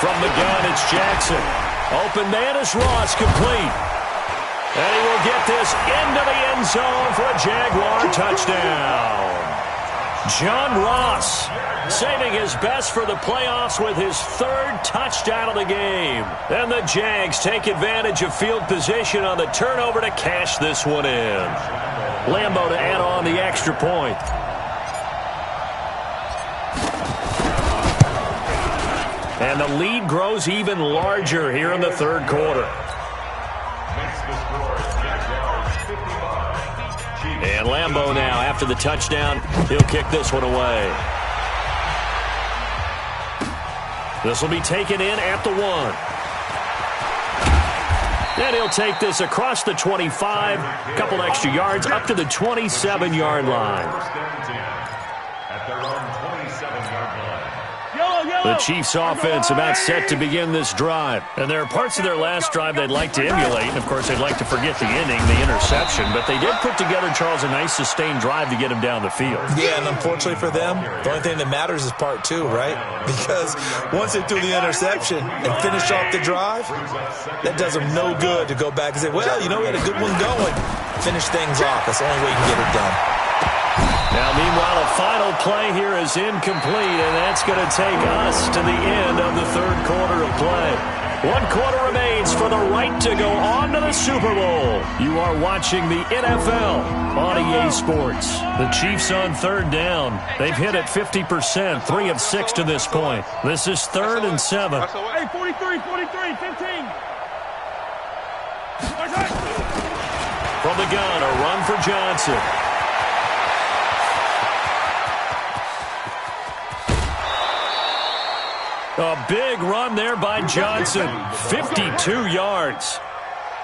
From the gun, it's Jackson. Open man is Ross, complete. And he will get this into the end zone for a Jaguar touchdown. John Ross saving his best for the playoffs with his third touchdown of the game. And the Jags take advantage of field position on the turnover to cash this one in. Lambeau to add on the extra point. And the lead grows even larger here in the third quarter. And Lambeau now, after the touchdown, he'll kick this one away. This will be taken in at the 1. And he'll take this across the 25, a couple extra yards, up to the 27-yard line. At their own 27-yard line. The Chiefs offense about set to begin this drive. And there are parts of their last drive they'd like to emulate. Of course, they'd like to forget the ending, the interception. But they did put together, Charles, a nice sustained drive to get him down the field. Yeah, and unfortunately for them, the only thing that matters is part 2, right? Because once they threw the interception and finish off the drive, that does them no good to go back and say, well, you know, we had a good one going. Finish things off. That's the only way you can get it done. Now, meanwhile, a final play here is incomplete, and that's going to take us to the end of the third quarter of play. 1 quarter remains for the right to go on to the Super Bowl. You are watching the NFL on EA Sports. The Chiefs on third down. They've hit it 50%, 3 of 6 to this point. This is 3rd and 7. Hey, 43, 15. From the gun, a run for Johnson. A big run there by Johnson. 52 yards.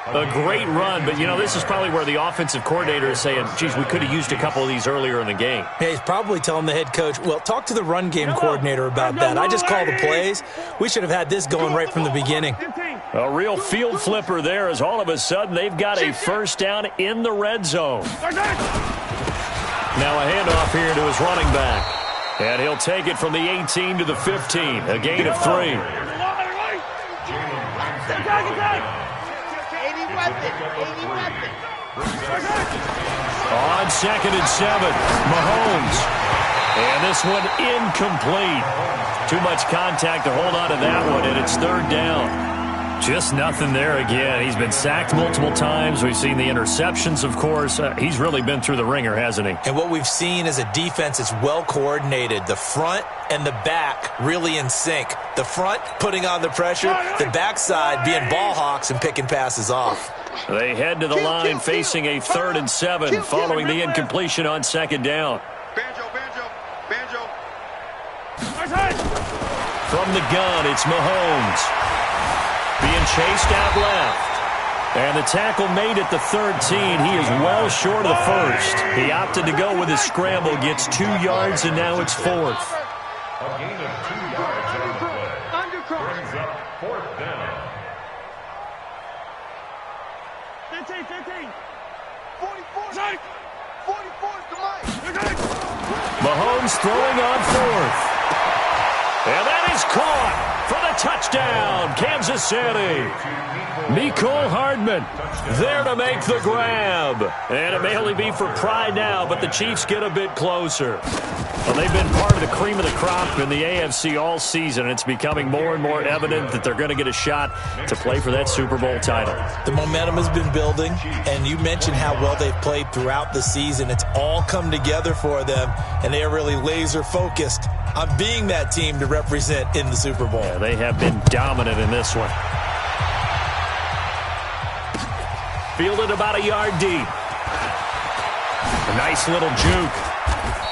A great run, but, you know, this is probably where the offensive coordinator is saying, geez, we could have used a couple of these earlier in the game. Yeah, he's probably telling the head coach, well, talk to the run game coordinator about that. I just call the plays. We should have had this going right from the beginning. A real field flipper there as all of a sudden they've got a first down in the red zone. Now a handoff here to his running back. And he'll take it from the 18 to the 15. A gain of 3. On 2nd and 7, Mahomes. And this one incomplete. Too much contact to hold on to that one, and it's 3rd down. Just nothing there again. He's been sacked multiple times. We've seen the interceptions, of course. He's really been through the ringer, hasn't he? And what we've seen is a defense that's well coordinated. The front and the back really in sync. The front putting on the pressure, the backside being ball hawks and picking passes off. They head to the line facing a 3rd and 7 following the incompletion on 2nd down. Banjo. From the gun, it's Mahomes. Being chased out left. And the tackle made at the 13. He is well short of the first. He opted to go with his scramble, gets 2 yards, and now it's 4th. A gain of 2 yards on the play. Brings up 4th down. 15. 44. 44 is the mic. Mahomes throwing on 4th. And that is caught for the touchdown, Kansas City. Mecole Hardman there to make the grab. And it may only be for pride now, but the Chiefs get a bit closer. Well, they've been part of the cream of the crop in the AFC all season, and it's becoming more and more evident that they're going to get a shot to play for that Super Bowl title. The momentum has been building, and you mentioned how well they've played throughout the season. It's all come together for them, and they are really laser-focused on being that team to represent in the Super Bowl. Yeah, they have been dominant in this one. Fielded about a yard deep. A nice little juke.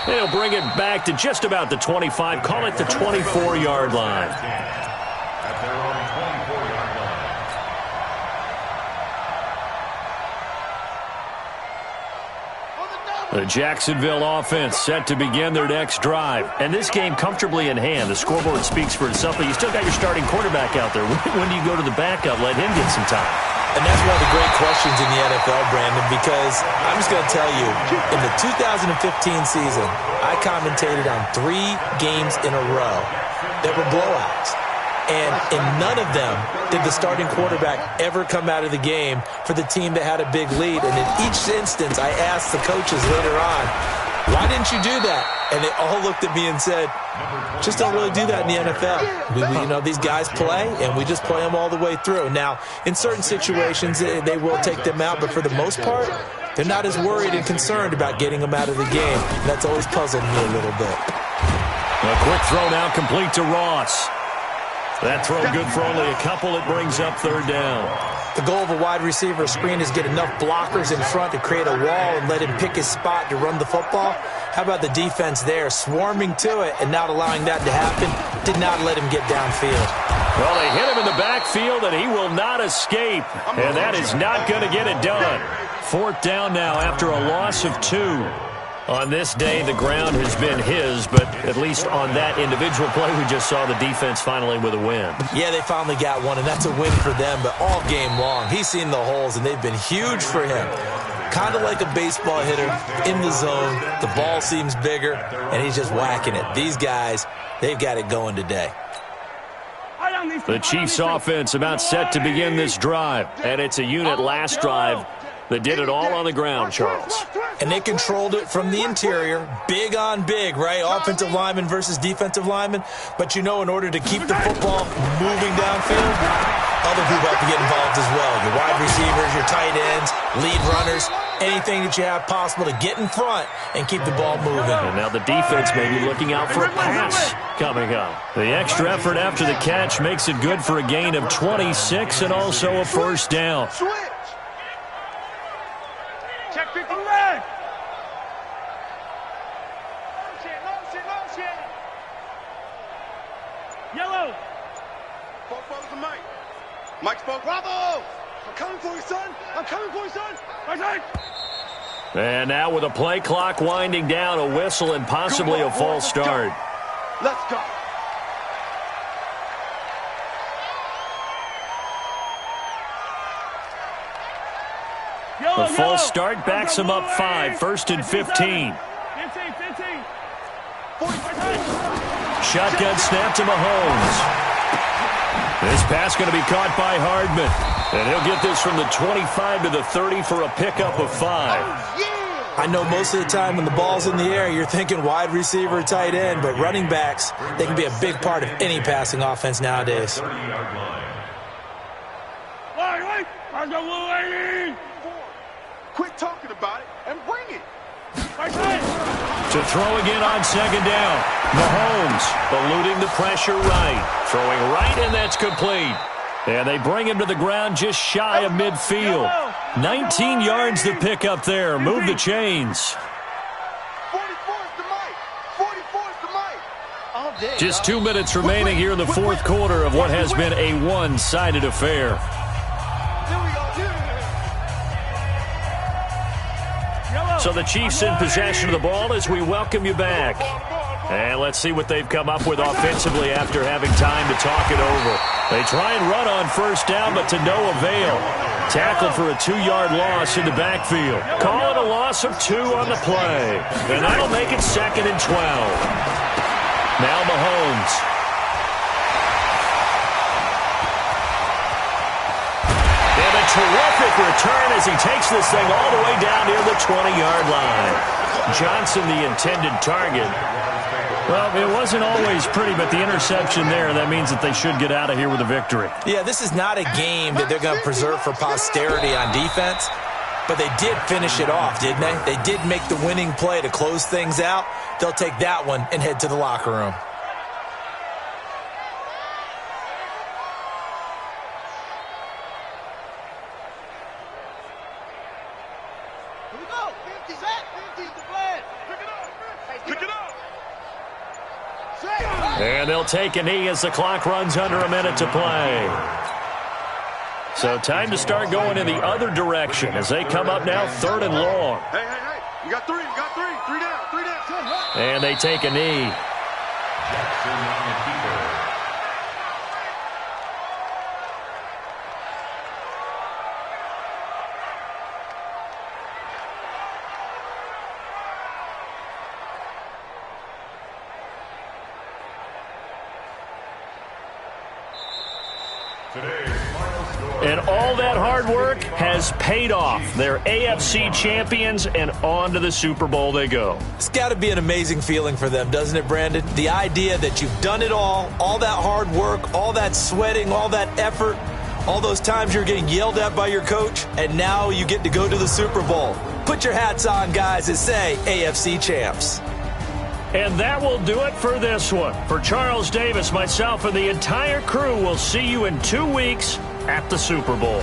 They'll bring it back to just about the 25. Call it the 24-yard line. At their own 24-yard line. The Jacksonville offense set to begin their next drive. And this game comfortably in hand. The scoreboard speaks for itself, but you still got your starting quarterback out there. When do you go to the backup? Let him get some time. And that's one of the great questions in the NFL, Brandon, because I'm just going to tell you, in the 2015 season, I commentated on 3 games in a row that were blowouts. And in none of them did the starting quarterback ever come out of the game for the team that had a big lead. And in each instance, I asked the coaches later on, Why didn't you do that? And they all looked at me and said, just don't really do that in the NFL. These guys play, and we just play them all the way through. Now, in certain situations, they will take them out, but for the most part, they're not as worried and concerned about getting them out of the game. And that's always puzzled me a little bit. A quick throw now complete to Ross. That throw good for only a couple. It brings up third down. The goal of a wide receiver screen is get enough blockers in front to create a wall and let him pick his spot to run the football. How about the defense there, swarming to it and not allowing that to happen? Did not let him get downfield. Well, they hit him in the backfield, and he will not escape. And that is not going to get it done. Fourth down now after a loss of 2. On this day, the ground has been his, but at least on that individual play, we just saw the defense finally with a win. Yeah, they finally got one, and that's a win for them, but all game long, he's seen the holes, and they've been huge for him. Kind of like a baseball hitter in the zone. The ball seems bigger, and he's just whacking it. These guys, they've got it going today. The Chiefs offense about set to begin this drive, and it's a unit last drive that did it all on the ground, Charles. And they controlled it from the interior, big on big, right? Offensive lineman versus defensive lineman. But in order to keep the football moving downfield, other people have to get involved as well. Your wide receivers, your tight ends, lead runners, anything that you have possible to get in front and keep the ball moving. And now the defense may be looking out for a pass coming up. The extra effort after the catch makes it good for a gain of 26 and also a first down. Check 50 leg. Yellow. Both brothers to Mike. Mike spoke. Bravo. I'm coming for you, son. I'm coming for you, son. Right. And now with a play clock winding down, a whistle and possibly a false start. Let's go. The false start backs him up 5, first and 15. 15. Shotgun snap to Mahomes. This pass going to be caught by Hardman. And he'll get this from the 25 to the 30 for a pickup of 5. I know most of the time when the ball's in the air, you're thinking wide receiver, tight end, but running backs, they can be a big part of any passing offense nowadays. Quit talking about it and bring it. To throw again on second down. Mahomes eluding the pressure right. Throwing right, and that's complete. And they bring him to the ground just shy of midfield. 19 yards to pick up there. Move the chains. 44's to Mike. 44's to Mike. Just 2 minutes remaining here in the fourth quarter of what has been a one-sided affair. So the Chiefs in possession of the ball as we welcome you back. And let's see what they've come up with offensively after having time to talk it over. They try and run on first down, but to no avail. Tackled for a 2-yard loss in the backfield. Call it a loss of 2 on the play. And that'll make it 2nd and 12. Now Mahomes. Terrific return as he takes this thing all the way down near the 20-yard line. Johnson, the intended target. Well, it wasn't always pretty, but the interception there, that means that they should get out of here with a victory. Yeah, this is not a game that they're going to preserve for posterity on defense, but they did finish it off, didn't they? They did make the winning play to close things out. They'll take that one and head to the locker room. And they'll take a knee as the clock runs under a minute to play. So time to start going in the other direction as they come up now 3rd and long. Hey. You got 3. Three down. And they take a knee. Today's final score. And all that hard work has paid off. They're AFC champions, and on to the Super Bowl they go. It's got to be an amazing feeling for them, doesn't it, Brandon? The idea that you've done it all that hard work, all that sweating, all that effort, all those times you're getting yelled at by your coach, and now you get to go to the Super Bowl. Put your hats on, guys, and say AFC champs. And that will do it for this one. For Charles Davis, myself, and the entire crew, we'll see you in 2 weeks at the Super Bowl.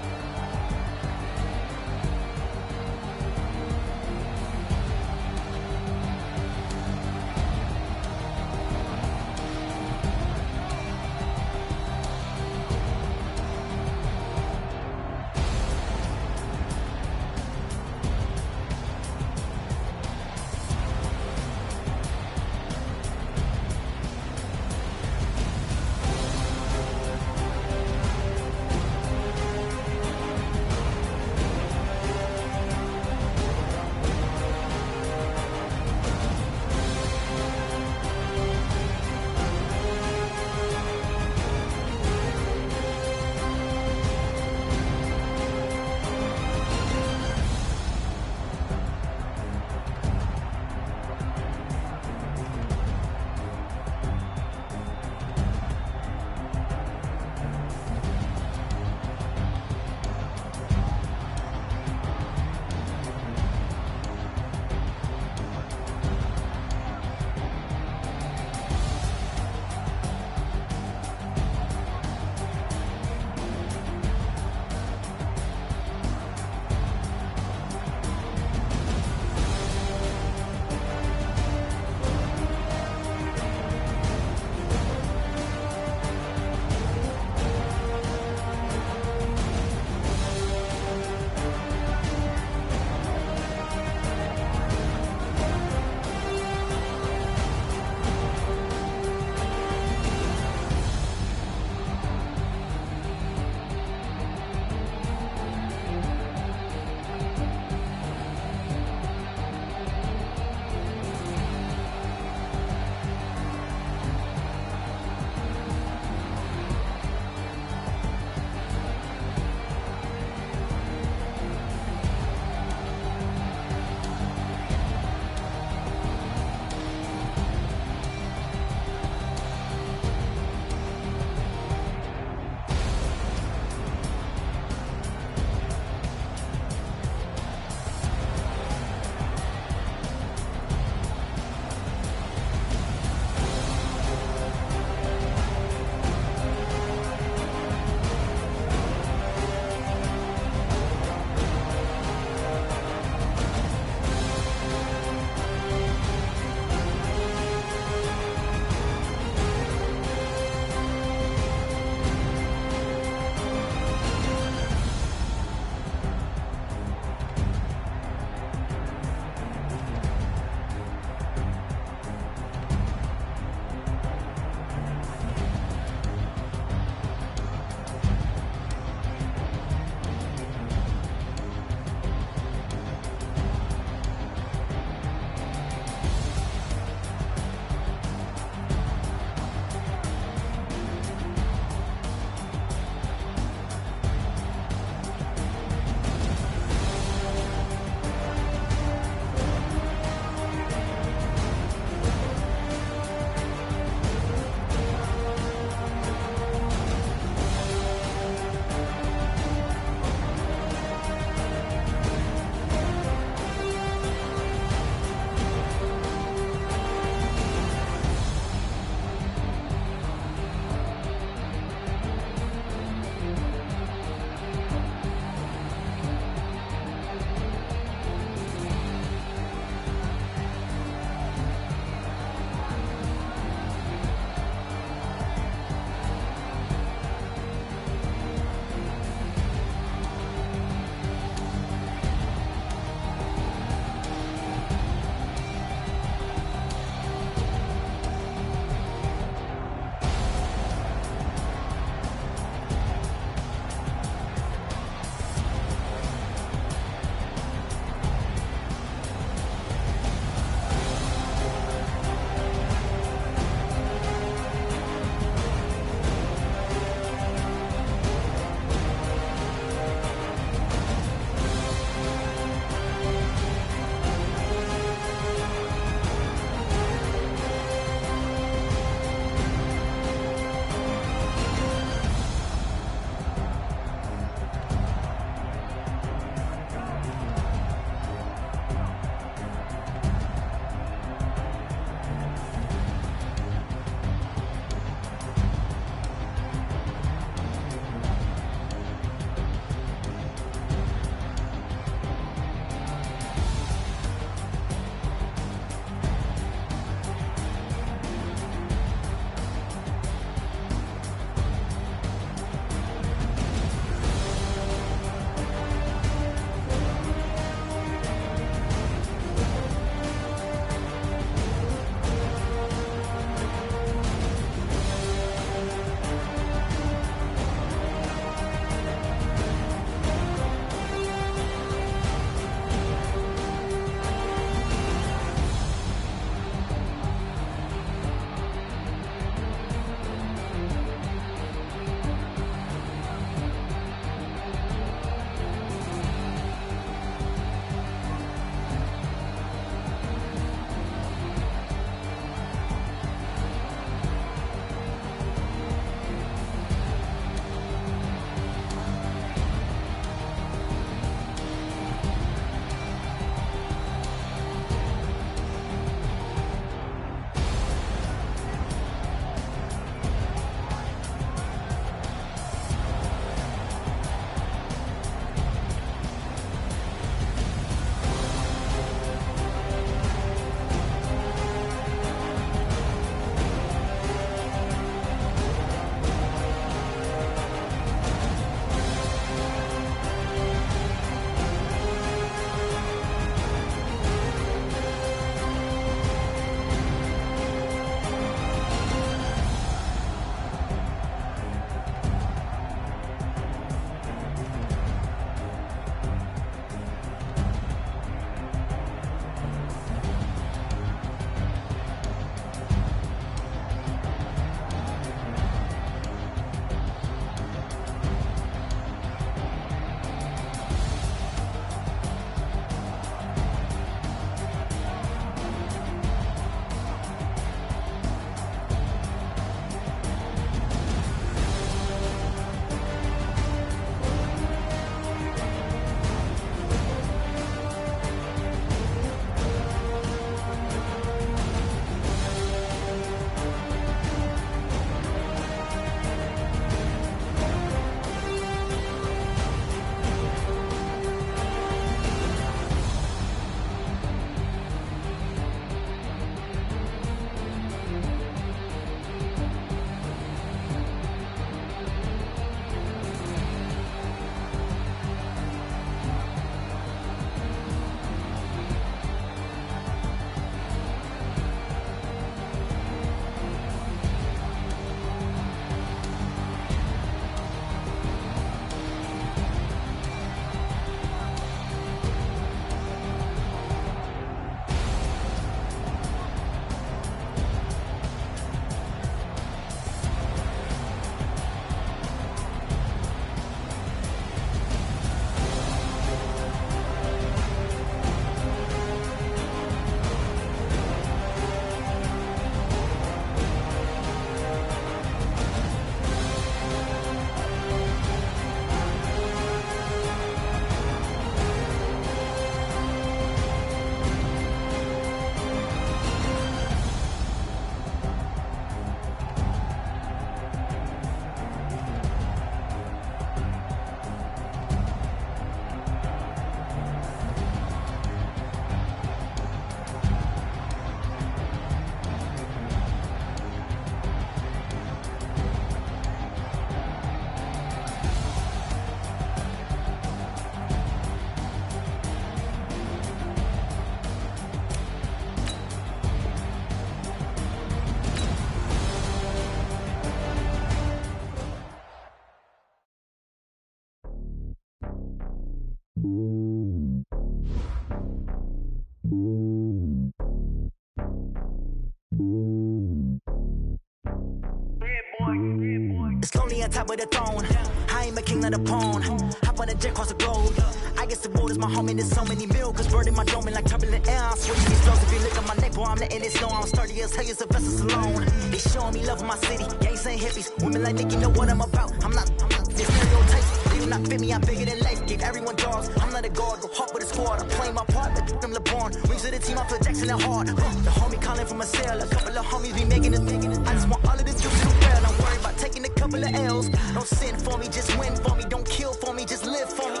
It's lonely on top of the throne. I ain't a king of the pawn. Hop on a jet across the globe. I guess the world is my home and there's so many mil. Cause bird in my dome and like turbulent air. I'm switching these flows. If you look at my neck, boy, I'm letting it snow. I'm sturdy as hell as a vessel alone. They showing me love in my city. Gangs ain't hippies. Women like Nicki know what I'm about. I'm not this stereotypes. They do not fit me. I'm bigger than life. Give everyone dogs. I'm not a guard. Go hard with a squad. I'm playing my part. Like them LeBron. Rings of the team. I feel Jackson and hard. The homie calling from a cell. A couple of homies be making it. I just want all of this juice in the well. I'm worried about taking a couple of L's. Don't sin for me, just win for me. Don't kill for me, just live for me.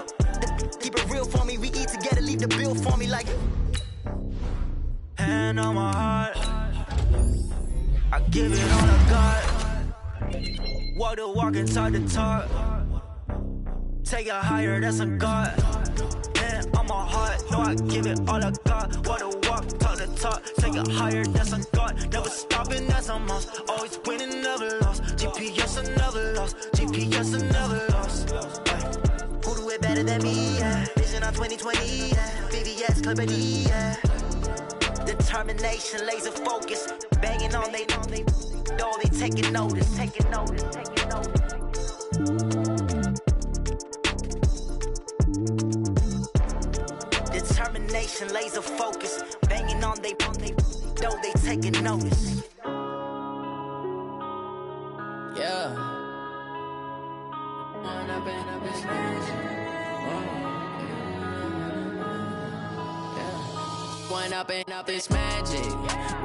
Keep it real for me. We eat together, leave the bill for me like. Hand on my heart, I give it all I got. Walk the walk and talk the talk. Take it higher, that's a God. Hand on my heart, no, I give it all I got. Walk the walk, talk the talk. Take it higher, that's a God. Never stopping, that's a must. Always winning, never lost. GPS, I never lost. GPS, I never lost. Who do it better than me? Yeah. Vision on 2020. Yeah. VVS, Clippity. Yeah. Determination, laser focus. Banging on they know they taking notice. Taking notice. Taking notice. Determination, laser focus. Banging on they know they taking notice. Yeah. Going up and up is magic.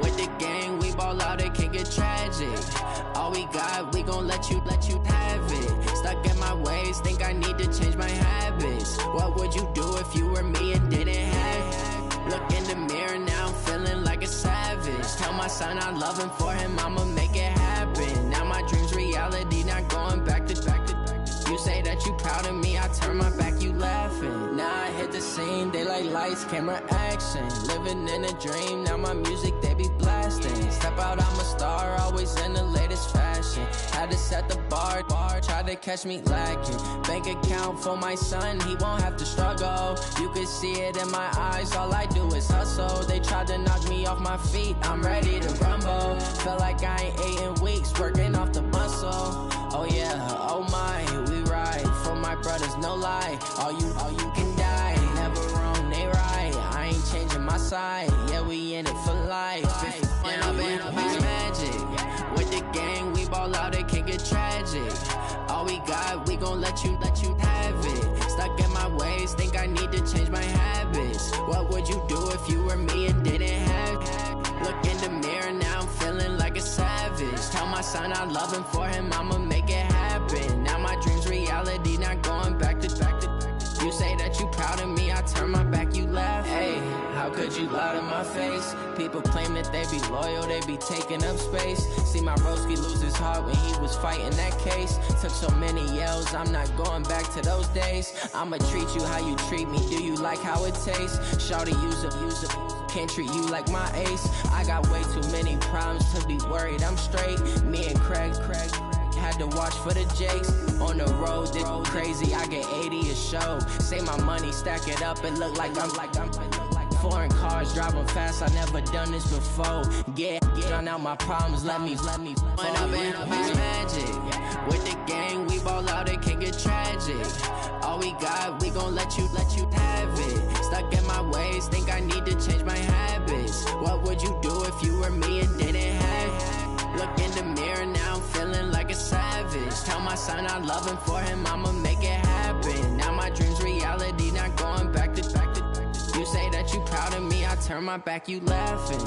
With the gang, we ball out, it can get tragic. All we got, we gon' let you have it. Stuck in my ways, think I need to change my habits. What would you do if you were me and didn't have it? Look in the mirror, now I'm feeling like a savage. Tell my son I love him, for him I'ma make it happen. Now my dream's reality, not going back to. You say that you proud of me, I turn my back, you laughing. Now I hit the scene, they like lights, camera, action. Living in a dream, now my music, they be blasting. Step out, I'm a star, always in the latest fashion. Had to set the bar, try to catch me lacking. Bank account for my son, he won't have to struggle. You can see it in my eyes, all I do is hustle. They tried to knock me off my feet, I'm ready to rumble. Felt like I ain't ate in weeks, working off the muscle. Oh yeah, oh my, we ride for my brothers, no lie. All you can die, never wrong, they right. I ain't changing my side, yeah, we in it for life. When up and up is magic. With the gang, we ball out, it can get tragic. All we got, we gon' let you have it. Stuck in my ways, think I need to change my habits. What would you do if you were me and didn't have it? Look in the mirror, now I'm feeling like a savage. Tell my son I love him, for him I'ma make it happen. Now my dream's reality, not going back to. You say that you proud of me, I turn my back, you laugh. Hey, how could you lie to my face? People claim that they be loyal, they be taking up space. See my broski lose his heart when he was fighting that case. Took so many yells, I'm not going back to those days. I'ma treat you how you treat me, do you like how it tastes? Shawty, use it. Can't treat you like my ace. I got way too many problems to be worried, I'm straight. Me and Craig had to watch for the Jags. On the road, this crazy, I get 80 a show. Say my money, stack it up, it look like I'm foreign cars, driving fast, I never done this before. Get drown out my problems, let me When up and up is magic. With the gang, we ball out, it can get tragic. All we got, we gon' let you have it. Stuck in my ways, think I need to change my habits. What would you do if you were me and didn't have it? Look in the mirror, now I'm feeling like a savage. Tell my son I love him, for him I'ma make it happen. Now my dream's reality, not going back to. You say that you proud of me, I turn my back, you laughing.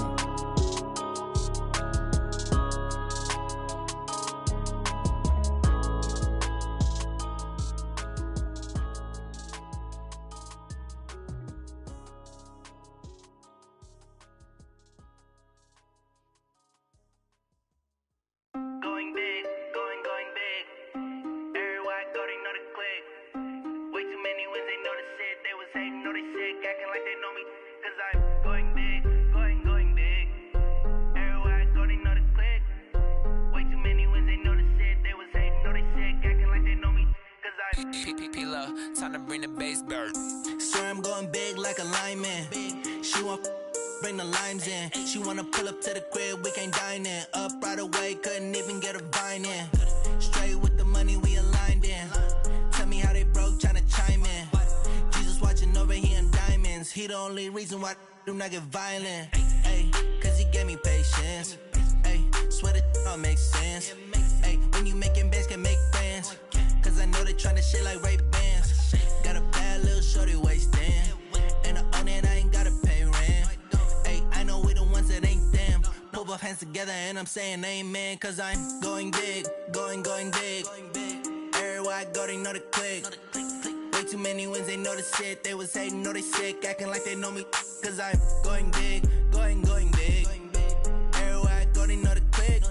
Acting like they know me, cause I'm going big, going big. bring the bass bird. Swear I'm going big like a lineman. She want bring the limes in. She wanna pull up to the crib, we can't dine in. Up right away, couldn't even get a vine in. Straight with the money we aligned in. Tell me how they broke, tryna chime in. Jesus watching over here in diamonds. He the only reason why I do not get violent. Ay, cause he gave me patience. Ay, swear that all makes sense. Ay, when you making bands, can make friends. Cause I know they tryna shit like Ray-Bans. Got a bad little shorty wasting. And I own it, I ain't gotta pay rent. Ay, I know we the ones that ain't them. Pull both hands together and I'm saying amen. Cause I'm going big, going big. Everywhere I go, they know the click. Way too many wins, they know the shit. They was hating, know they sick, acting like they know me. Cause I'm going big, going big. Everywhere I go, they know the click.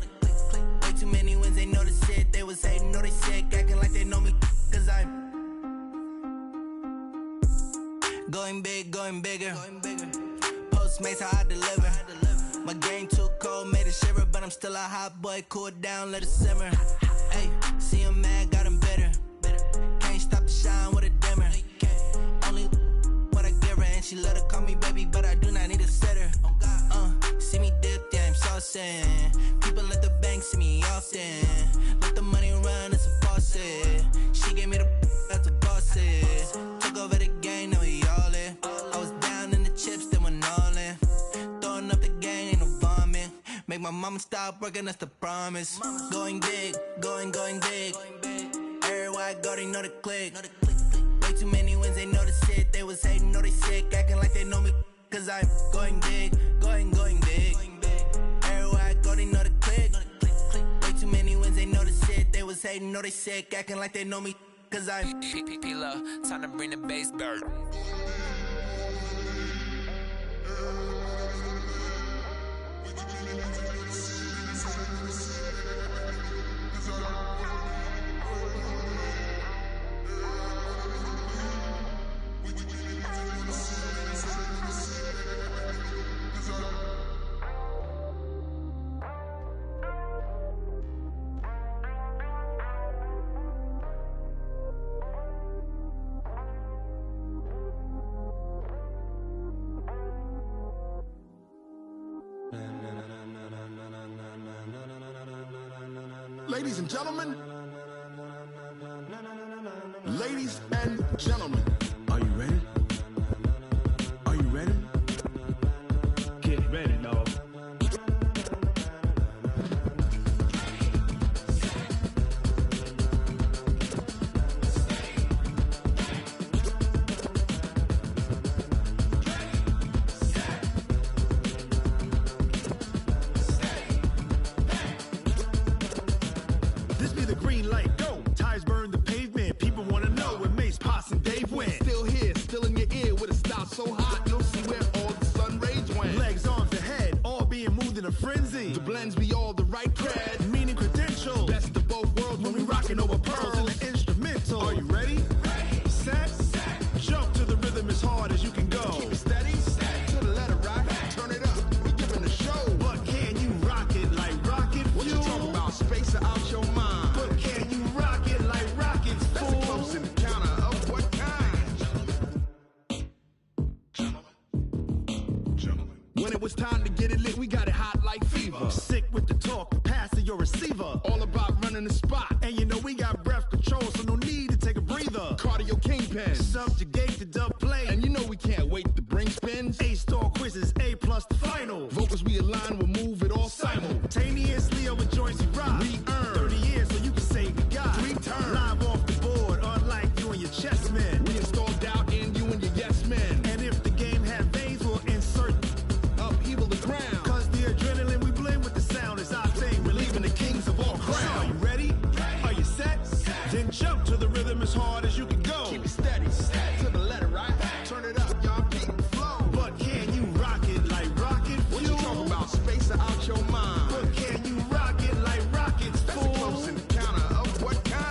Way too many wins, they know the shit. They was hating, know they sick, acting like they know me. Cause I'm going big, going bigger. Postmates, how I deliver. My game too cold, made it shiver. But I'm still a hot boy, cool it down, let it simmer. Hey, see him mad, got him bitter. Can't stop the shine with a dimmer. Only what I give her, and she let her call me baby, but I do not need a sitter. See me dip, yeah, I'm saucing. People at the bank see me often. Let the money run, it's a faucet. She gave me the that's a boss it. Took over the game, now we all in. I was down in the chips, then went all in. Throwing up the gang, ain't no vomit. Make my mama stop working, that's the promise. Going big, going big. Everywhere I go, they know the click. Way too many wins, they know the shit. They was hating, know they sick, acting like they know me. Cause I'm going big, going big. Everywhere I go, they know the click. Way too many wins, they know the shit. They was hating, know they sick, acting like they know me. Cause I'm P-P-P-Love, time to bring the bass bird. Ladies and gentlemen, are you ready? Are you ready? Get ready, dog. This be the green light, go. Tires burn the pavement. People wanna know when Mace, Potts, and Dave went. Still here, still in your ear with a style so hot, you'll see where all the sun rays went. Legs, arms, the head, all being moved in a frenzy. The blends be all the right cred, meaning credentials. Best of both worlds when we rockin' over pearls in the instrumental. Are you ready? Ready. Set. Jump to the rhythm as hard as you can go. Keep it steady. To the letter right. Turn it up. We giving the show. But can you rock it like rocket fuel? What you talking about? Space out your mind. But can you rock it like rockets, fool? That's a close encounter of what kind? Gentlemen. When it was time to get it lit, we got it hot like fever. Sick with the talk, pass to your receiver. All about running the spot. And you know we got breath control, so no need to take a breather. Cardio kingpin, subjugate the dub play. And you know we can't wait to bring spins. A-star quizzes, A+ the final. Vocals we align, we'll move it all simultaneously over joints we rock. We earn 30 years so you can say we got 3 turns. Live off the board, unlike you and your chess men. We install doubt in you and your yes men. And if the game had veins, we'll insert upheaval the ground. Cause the adrenaline we blend with the sound is our thing, relieving the kings of all crowns. Are you ready? Are you set? Then jump to the rhythm as hard as you can go. Keep it steady. To the letter right. Turn it up, y'all beat the flow. But can you rock it like rocket fuel? What you talking about? Space out your mind. But can you rock it like rockets, fool? That's a close encounter of what kind?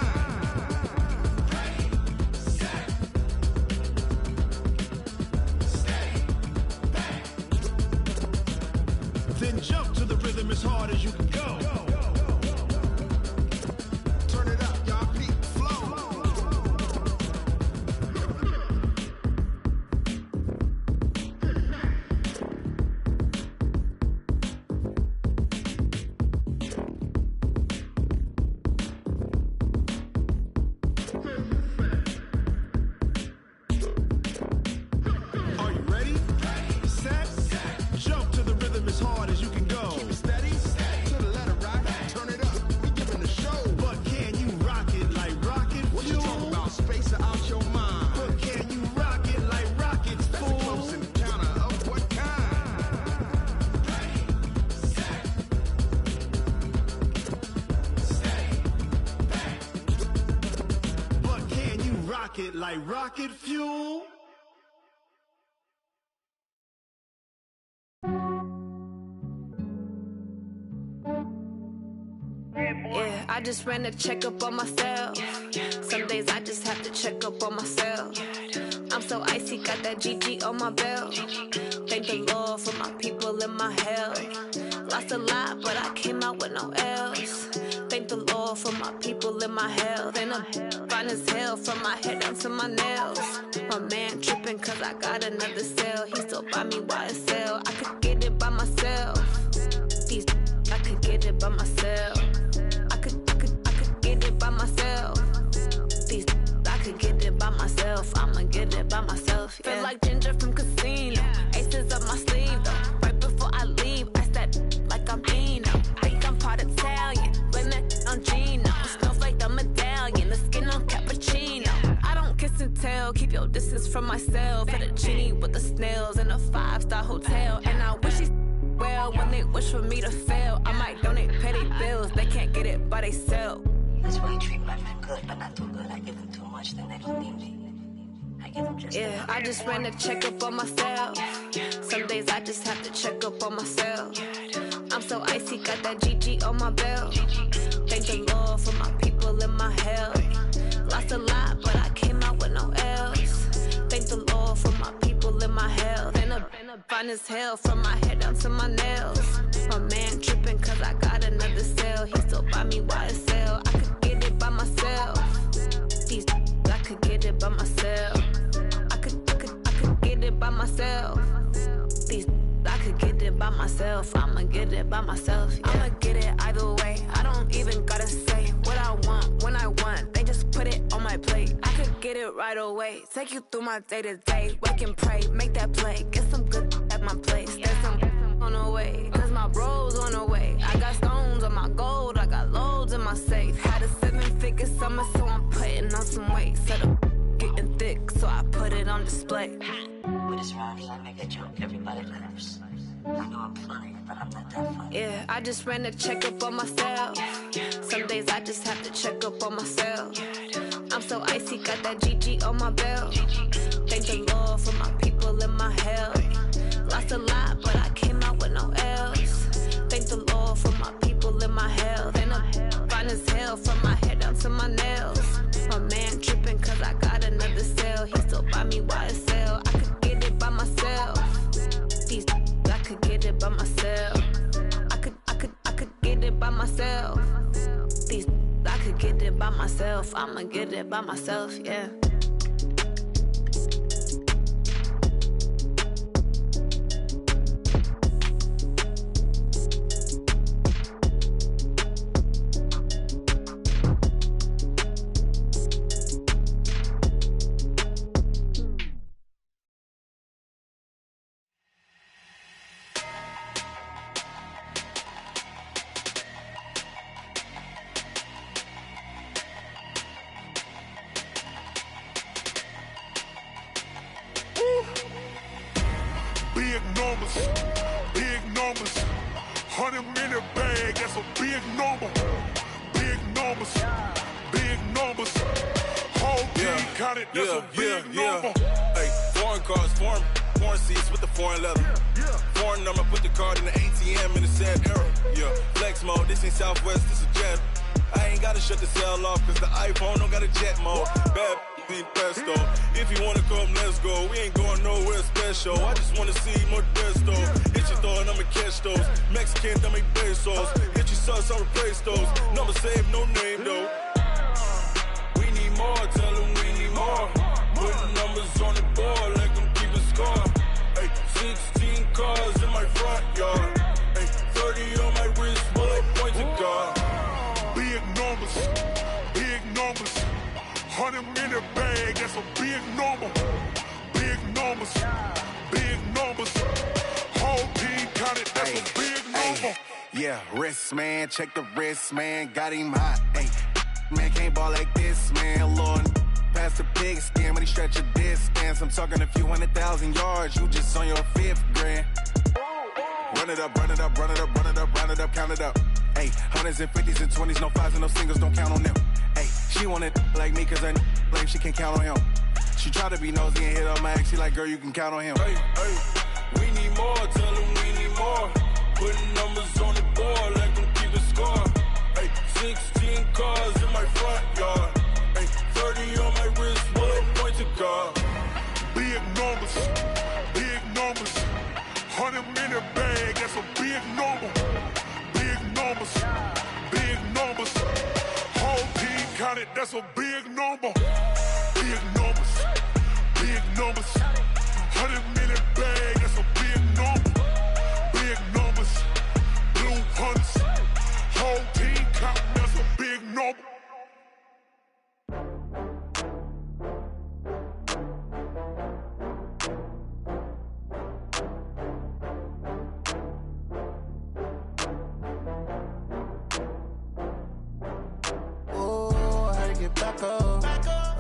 Ready, set, steady, back. Then jump to the rhythm as hard as you can go. Turn it up, y'all beat the flow. rocket like rocket fuel. Yeah, I just ran a checkup on myself. Some days I just have to check up on myself. I'm so icy, got that GG on my belt. Thank the Lord for my people in my hell. Lost a lot, but I came out with no L's. Thank the Lord for my people in my health. And I'm fine as hell from my head down to my nails. My man tripping cause I got another cell. He still buy me YSL. I could get it by myself. These I could get it by myself. I could get it by myself. These I could get it by myself. I'ma get it by myself. Yeah. Feel like Ginger from Casino. Aces up my sleeve though. Right before I leave, I step like I'm Dino. Think I'm part Italian. Blame that on Gino. Smells like the medallion. The skin on cappuccino. I don't kiss and tell. Keep your distance from myself. For the genie with the snails in a 5-star hotel. And I wish he's well when they wish for me to fail. I might donate petty bills. They can't get it by they sell. That's why you treat my men good, but not too good. I give them too much, then they don't need me. I give them just yeah, I just ran a checkup on myself. Some days I just have to check up on myself. I'm so icy, got that GG on my belt. Thank the Lord for my people in my health. Lost a lot, but I came out with no L's. Thank the Lord for my people in my health. And I'm fine as hell from my head down to my nails. My man tripping cause I got another cell. He still buy me YSL. I could get it by myself. These I could get it by myself. I could get it by myself. These I could get it by myself. I'ma get it by myself. Yeah. I'ma get it either way. I don't even gotta say what I want when I want. They just put it on my plate. I could get it right away. Take you through my day to day. Wake and pray, make that play. Get some good at my place. There's some on the way. Cause my bro's on the way. I got stones on my gold. I got loads in my safe. Had a 7-figure summer, so I'm putting on some weight. Set up getting thick, so I put it on display. With this round here, I make a joke, everybody laughs. I know I'm funny, but I'm not that funny. Yeah, I just ran a checkup on myself. Some days I just have to check up on myself. I'm so icy, got that GG on my belt. Thank the Lord for my people in my health. Lost a lot, but I came out with no L's. Thank the Lord for my people in my health. And I'm fine as hell from my head down to my nails. My man tripping cause I got another cell. He still buy me YSL. I could get it by myself. These I could get it by myself. I could get it by myself. These I could get it by myself. I'ma get it by myself, yeah. Big numbers, 100-minute bag, that's a big number. Big numbers, whole team counted, that's a big number. Hey, foreign cars, foreign seats with the foreign leather. Foreign number, put the card in the ATM in the sad era. Yeah, flex mode, this ain't Southwest, this a jet. I ain't gotta shut the cell off, cause the iPhone don't got a jet mode. Bad in pesto. If you wanna come, let's go. We ain't going nowhere special. I just wanna see Modesto. Hit your thought, I'ma catch those. Mexican, I make pesos. Hit your sus, I'll replace those. Number saved, no name though. We need more, tell them we need more. Putting numbers on the board like I'm keeping score. Hey, 16 cars in my front yard. Hey, 30 on my wrist while I point to God. Big numbers, 100-minute bag, that's a big number. Big numbers, whole team counted, that's a big number. Yeah, wrist man, check the wrist man, got him hot. Ay, man can't ball like this, man. Lord, past the pig skin when he stretch a distance. I'm talking a few 100,000 yards, you just on your 5th grand. Run it up, count it up. Ay, hundreds and 50s and 20s, no 5s and no singles, don't count on them. Ay, she want it like me cause I blame, she can't count on him. She try to be nosy and hit up my ex. She like, girl, you can count on him. Hey, we need more. Tell them we need more. Putting numbers on the board, let them keep it score. Hey, 16 cars in my front yard. Hey, 30 on my wrist, one point to guard. Big numbers, 100 minute bag, that's a big number. Big numbers, whole team counted, that's a big number. Big numbers, 100 minute bag, that's a big number. Big numbers, blue hunters, whole team counting, that's a big number. Back up. I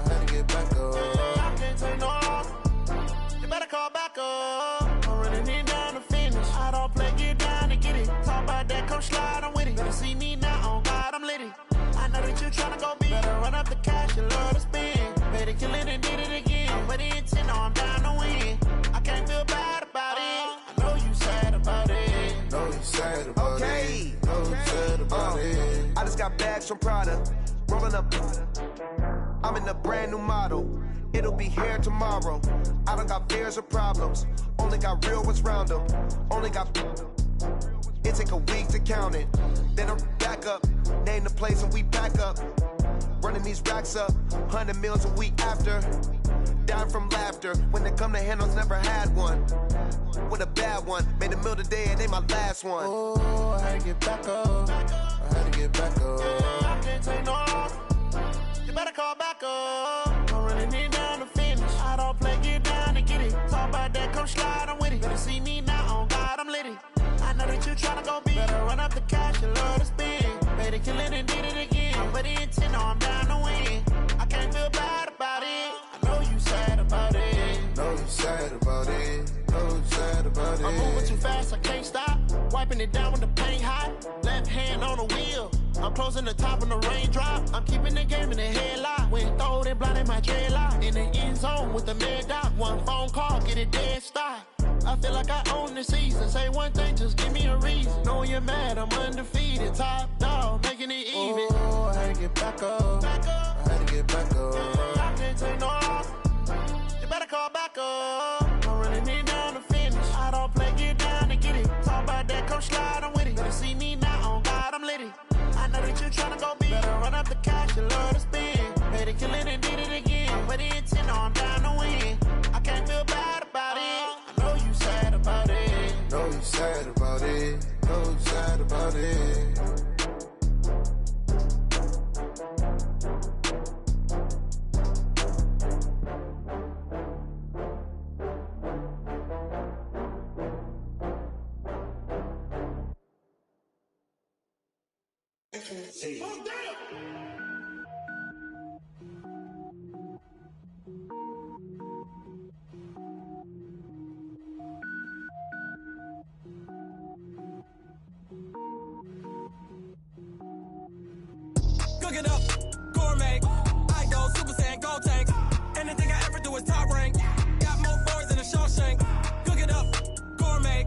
had to get back up. I can't take no loss. You better call back up. I'm running in down to finish. I don't play, get down to get it. Talk about that, come slide, I'm with it. Better see me now, on God, I'm litty. I know that you tryna go big. Better run up the cash, you love to spend. Better kill it and did it again. I'm with the intent, no, I'm down to win. I can't feel bad about it. I know you sad about it. Know you sad about it. Know you sad about it. I just got bags from Prada. Rolling up, I'm in a brand new model. It'll be here tomorrow. I don't got fears or problems. Only got real ones round them. Only got. It take a week to count it. Then I'm back up. Name the place and we back up. Running these racks up. 100 meals a week after. Down from laughter. When they come to handles, never had one. With a bad one. Made a meal today and they my last one. Oh, I had to get back up. I had to get back up. I can't take no loss. You better call back up. I'm running in down to finish. I don't play, get down to get it. Talk about that, come slide, I'm with it. Better see me now, on God, I'm litty. I know that you tryna go big. Better run up the cash, you love to spend. Better kill it and did it again. I'm with the intent, no, I'm down to win. I can't feel bad about it. I know you sad about it. Know you sad about it. Know you sad about it. I'm moving too fast, I can't stop. Wiping it down with the paint hot. Left hand on the wheel. I'm closing the top when the raindrop. I'm keeping the game in the headlock. When throwed and blinded my dreadlock. In the end zone with the mad dot. One phone call, get it dead stop. I feel like I own the season. Say one thing, just give me a reason. Knowing you're mad, I'm undefeated. Top dog, making it even. Oh, I had to get back up. I had to get back up. I can't take no loss. You better call back up. I'm running in down to finish. I don't play, get down to get it. Talk about that, come slide, I'm with it. Better see me now, on God, I'm litty. I know that you tryna go big. Better run up the cash, you love to spend. Better kill it and did it again. I'm with the intent, no, I'm down to win. I can't feel bad about it. I know you sad about it. Know you sad about it. Know you sad about it. Cook it up, gourmet. I go Super Saiyan, go tank. Anything I ever do is top rank. Got more boys than a Shawshank. Cook it up, gourmet.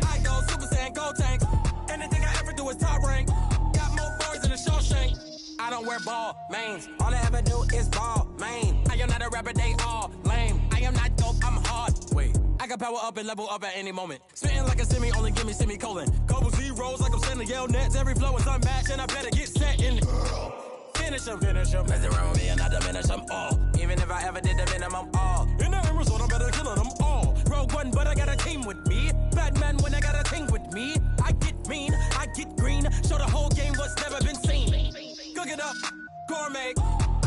I go Super Saiyan, go tank. Anything I ever do is top rank. Got more boys than a Shawshank. I don't wear ball mains. All I ever do is ball main. I am not a rapper, they all lame. I am not dope, I'm hard. Wait, I can power up and level up at any moment. Spitting like a semi, only give me semicolon. Couple zeros like I'm sending yell nets. Every flow is unmatched and I better get set in. Finish him. Mess around with me and I diminish them all. Even if I ever did the minimum all. In the end result, I'm better killing them all. Rogue One, but I got a team with me. Batman when I got a team with me. I get mean, I get green. Show the whole game what's never been seen. Cook it up, gourmet.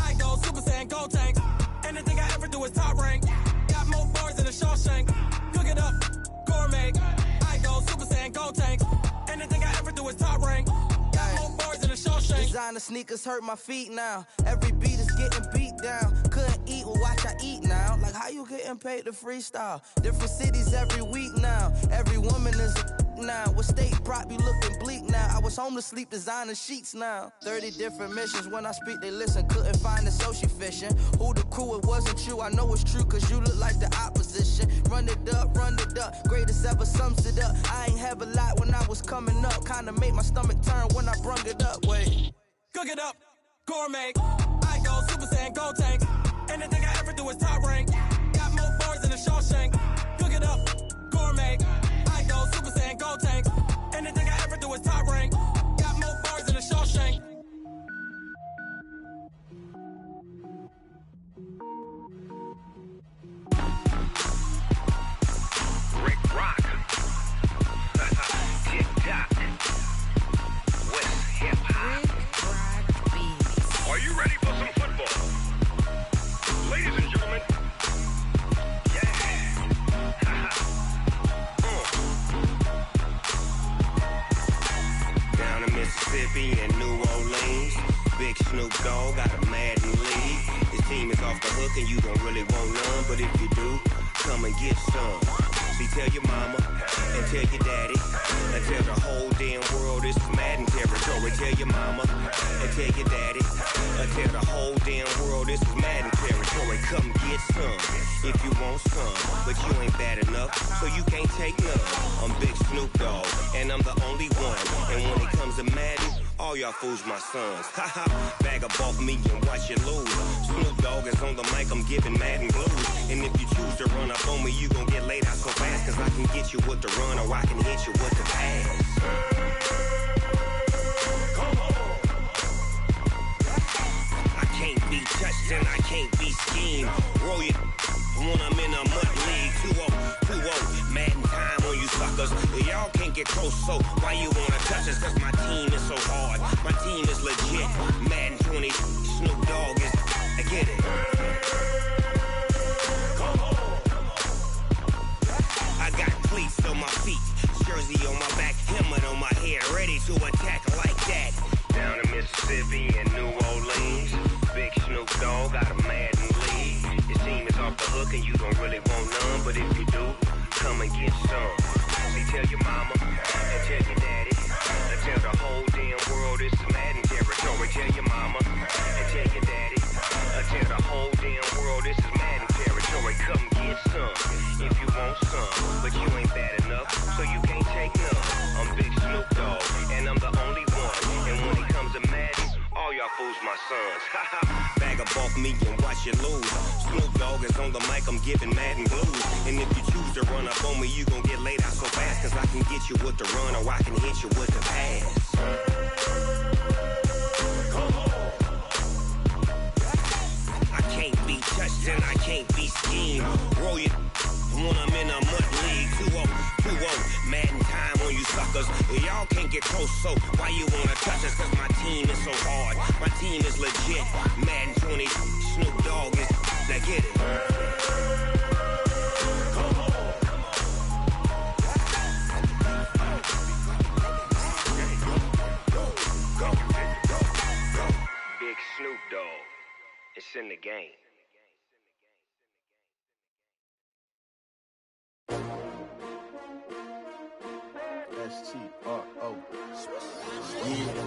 I go Super Saiyan, go tank. Anything I ever do is top rank. Got more boys than a Shawshank. Cook it up, gourmet. I go Super Saiyan, go tank. Anything I ever do is top rank. Got more boys than a Shawshank. Designer sneakers hurt my feet now. Every beat is getting beat down. Couldn't eat, well watch I eat now. Like how you getting paid to freestyle? Different cities every week now. Every woman is a now. What state prop be looking bleak now? I was house, home to sleep, designer sheets now. 30 different missions, when I speak they listen, couldn't find the social fishing. Who the crew, it wasn't you, I know it's true, cause you look like the opposition. Run it up, greatest ever sums it up. I ain't have a lot when I was coming up, kinda made my stomach turn when I brung it up, wait. Cook it up, gourmet, I go Super Saiyan, go tank. Anything I ever do is top rank. Got more bars than a Shawshank. Cook it up, gourmet, I go Super Saiyan, go tank. Anything I ever do is top rank. Got more bars than a Shawshank. Rick Rock. Tick-tock. West hip-hop. Are you ready for some football? Ladies and gentlemen. Yeah. Down in Mississippi and New Orleans, Big Snoop Dogg got a Madden league. His team is off the hook and you don't really want none, but if you do, come and get some. See, tell your mama and tell your daddy and tell the whole damn world this is Madden territory. Tell your mama and tell your daddy and tell the whole damn world this is Madden territory. Come get some if you want some, but you ain't bad enough, so you can't take none. I'm Big Snoop Dogg and I'm the only one. And when it comes to Madden, all y'all fools my sons. Haha, bag up off me and watch you lose. Snoop Dogg is on the mic, I'm giving Madden blues. And if you choose to run up on me, you gon' get laid out so fast, cause I can get you with the run or I can hit you with the pass. Come on. I can't be touched and I can't be schemed. Roll it when I'm in a mud league. 2-0, Madden time on you suckers. Y'all can't get close, so why you wanna touch us? Cause my team is so hard, my team is legit. Madden 20, Snoop Dogg is, I get it. Come on. I got cleats on my feet, jersey on my back, helmet on my head, ready to attack like that. Down in Mississippi and New Orleans, Big Snoop Dogg got a Madden league. His team is off the hook and you don't really want none, but if you do, come and get some. See, tell your mama and tell your daddy and tell the whole damn world this is Madden territory. Tell your mama and tell your daddy and tell the whole damn world this is Madden territory. Come get some if you want some, but you ain't bad enough, so you can't take none. I'm Big Snoop Dogg and I'm the only one. And when it comes to Madden, all y'all fools my sons. Bag up off me and watch you lose. Snoop Dogg is on the mic, I'm giving Madden blues. And if you choose to run up on me, you gon' get laid out so fast, cause I can get you with the run or I can hit you with the pass. Come on. I can't be touched and I can't be schemed. Roll it when I'm in a mud league. 2-0, Madden time on you suckers. Y'all can't get close, so why you wanna touch us? Cause my team is so hard, my team is legit. Madden 20, Snoop Dogg is, now get it. Come on. Go. Big Snoop Dogg, it's in the game. S-T-R-O. Yeah.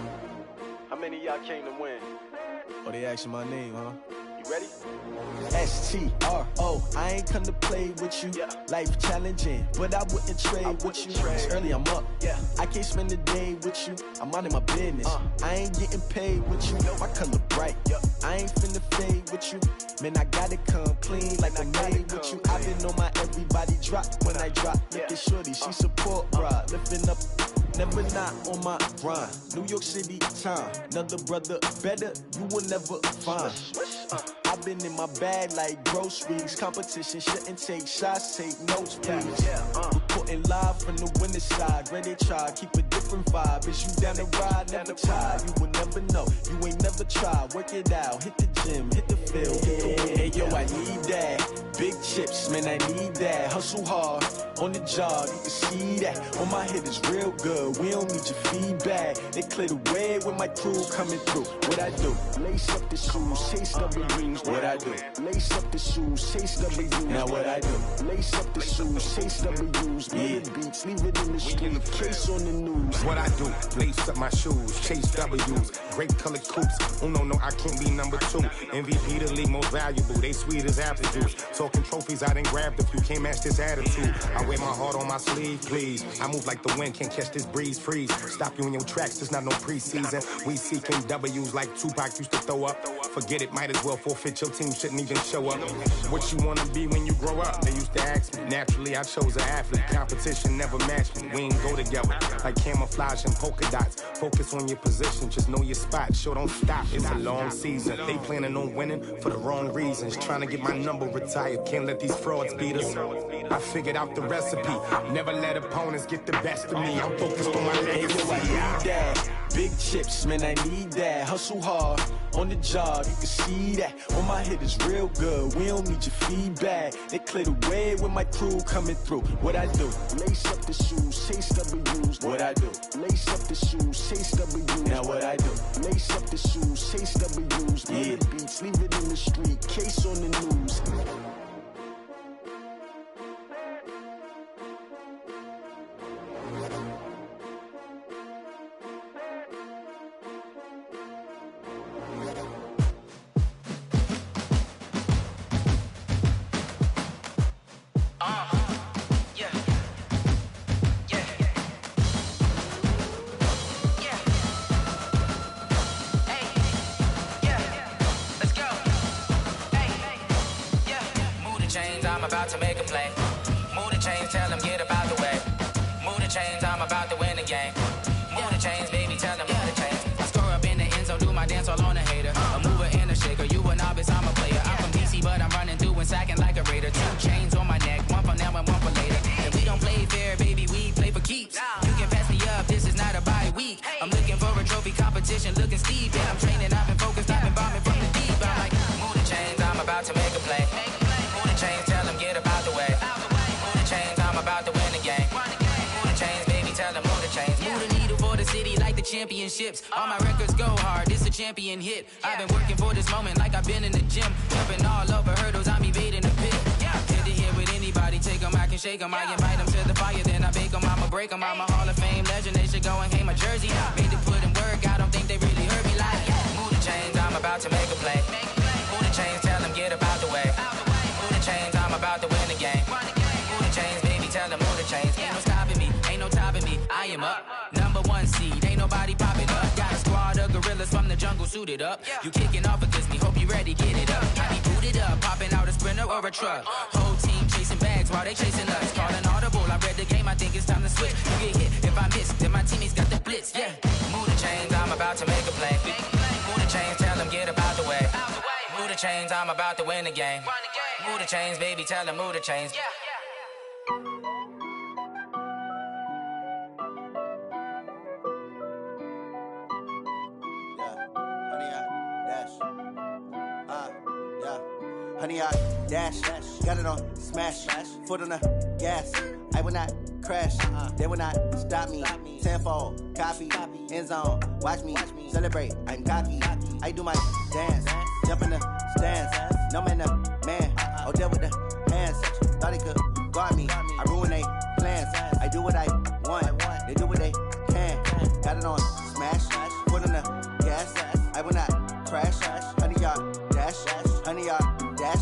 How many of y'all came to win? Oh, they asking my name, huh? You ready? S-T-R-O. I ain't come to play with you. Yeah. Life challenging, but I wouldn't trade with you. It's early, I'm up. Yeah. I can't spend the day with you. I'm out of my business. I ain't getting paid with you. My color bright. I ain't finna fade with you. Man, I gotta come clean like I made with you. I've been on my everybody drop when I drop. Look at shorty, she support rod. Lifting up, never not on my grind. New York City time, another brother better, you will never find. I've been in my bag like groceries. Competition shouldn't take shots, take notes, please. Reporting live from the winter side. Ready to try, keep a different vibe. Is you down the ride, never tired. You will never know, you ain't never tried. Work it out, hit the gym, hit the field. Hey yo, I need that. Big chips, man, I need that. Hustle hard, on the job, you can see that. On my head is real good, we don't need your feedback. They clear the way with my crew coming through. What I do? Lace up the shoes, chase W's. What I do? Lace up the shoes, chase W's. Now what I do? Lace up the shoes, chase W's. Million beats, leave it in the street. Case on the news. What I do, lace up my shoes, chase W's, grape colored coupes. Uno, no, I can't be number 2. MVP the league most valuable, they sweet as apple juice. Talking trophies, I didn't grab the few, can't match this attitude. I wear my heart on my sleeve, please. I move like the wind, can't catch this breeze, freeze. Stop you in your tracks, there's not no preseason. We seeking W's like Tupac used to throw up. Forget it, might as well forfeit, your team shouldn't even show up. What you wanna be when you grow up? They used to ask me. Naturally, I chose an athlete. Competition never matched me. We ain't go together like camouflage and polka dots. Focus on your position, just know your spot. Sure, don't stop, it's a long season. They planning on winning for the wrong reasons. Trying to get my number retired, can't let these frauds beat us. I figured out the recipe. Never let opponents get the best of me. I'm focused on my legacy. I need that. Big chips, man, I need that. Hustle hard on the job, you can see that. On my hit is real good, we don't need your feedback. They clear the way with my crew coming through. What I do? Lace up the shoes, chase W's. What I do? Lace up the shoes, chase W's. Now what I do? Lace up the shoes, chase W's. Yeah. The beats, leave it in the street, case on the news. I'm about to make a play. Move the chains, tell them get about the way. Move the chains, I'm about to win the game. Move the chains, baby, tell them move the chains. I score up in the end zone, do my dance all on a hater. A mover and a shaker, you a novice, I'm a player. I'm from DC, but I'm running through and sacking like a raider. 2 chains on my neck, one for now and one for later. And we don't play fair, baby, we play for keeps. You can pass me up, this is not a bye week. I'm looking for a trophy competition, looking steep. And I'm training, I've been focused, I've been bombing from the deep. I'm like, move the chains, I'm about to make a play. Move the chains, tell them get about the way. Move the chains, I'm about to win the game. Move the chains, baby, tell them move the chains. Move the needle for the city like the championships. All my records go hard, it's a champion hit. I've been working for this moment like I've been in the gym. Jumping all over hurdles, I'm evading the pit. Head to head with anybody, take them, I can shake them. I invite them to the fire, then I bake them, I'ma break them. I'm a Hall of Fame legend, they should go and hang my jersey. Made to put in work, I don't think they really heard me like, move the chains, I'm about to make a play. Move the chains, tell them get about the way. Move the chains, I'm about to win the game. Move the chains, baby, tell them move the chains. Ain't no stopping me, ain't no topping me, I am up. Number 1 seed, ain't nobody popping up. Got a squad of gorillas from the jungle suited up. You kicking off against me, hope you ready, get it up. I be booted up, popping out a sprinter or a truck. Whole team chasing bags while they chasing us. Calling audible, I read the game, I think it's time to switch. You get hit, if I miss, then my teammates got the blitz, yeah. Move the chains, I'm about to make a play. Move the chains, tell them get about the way. Move the chains, I'm about to win the game. Move the chains, baby, tell them move the chains. Honey, I dash, got it on smash, foot on the gas. I will not crash, they will not stop me. Tenfold, copy, end zone, watch me celebrate. I'm cocky, I do my dance, jump in the stands. No man, man, oh deal with the hands. Thought he could guard me, I ruin they plans. I do what I want, they do what they can. Got it on smash, foot on the gas. I will not crash, honey, y'all dash, honey, y'all dash,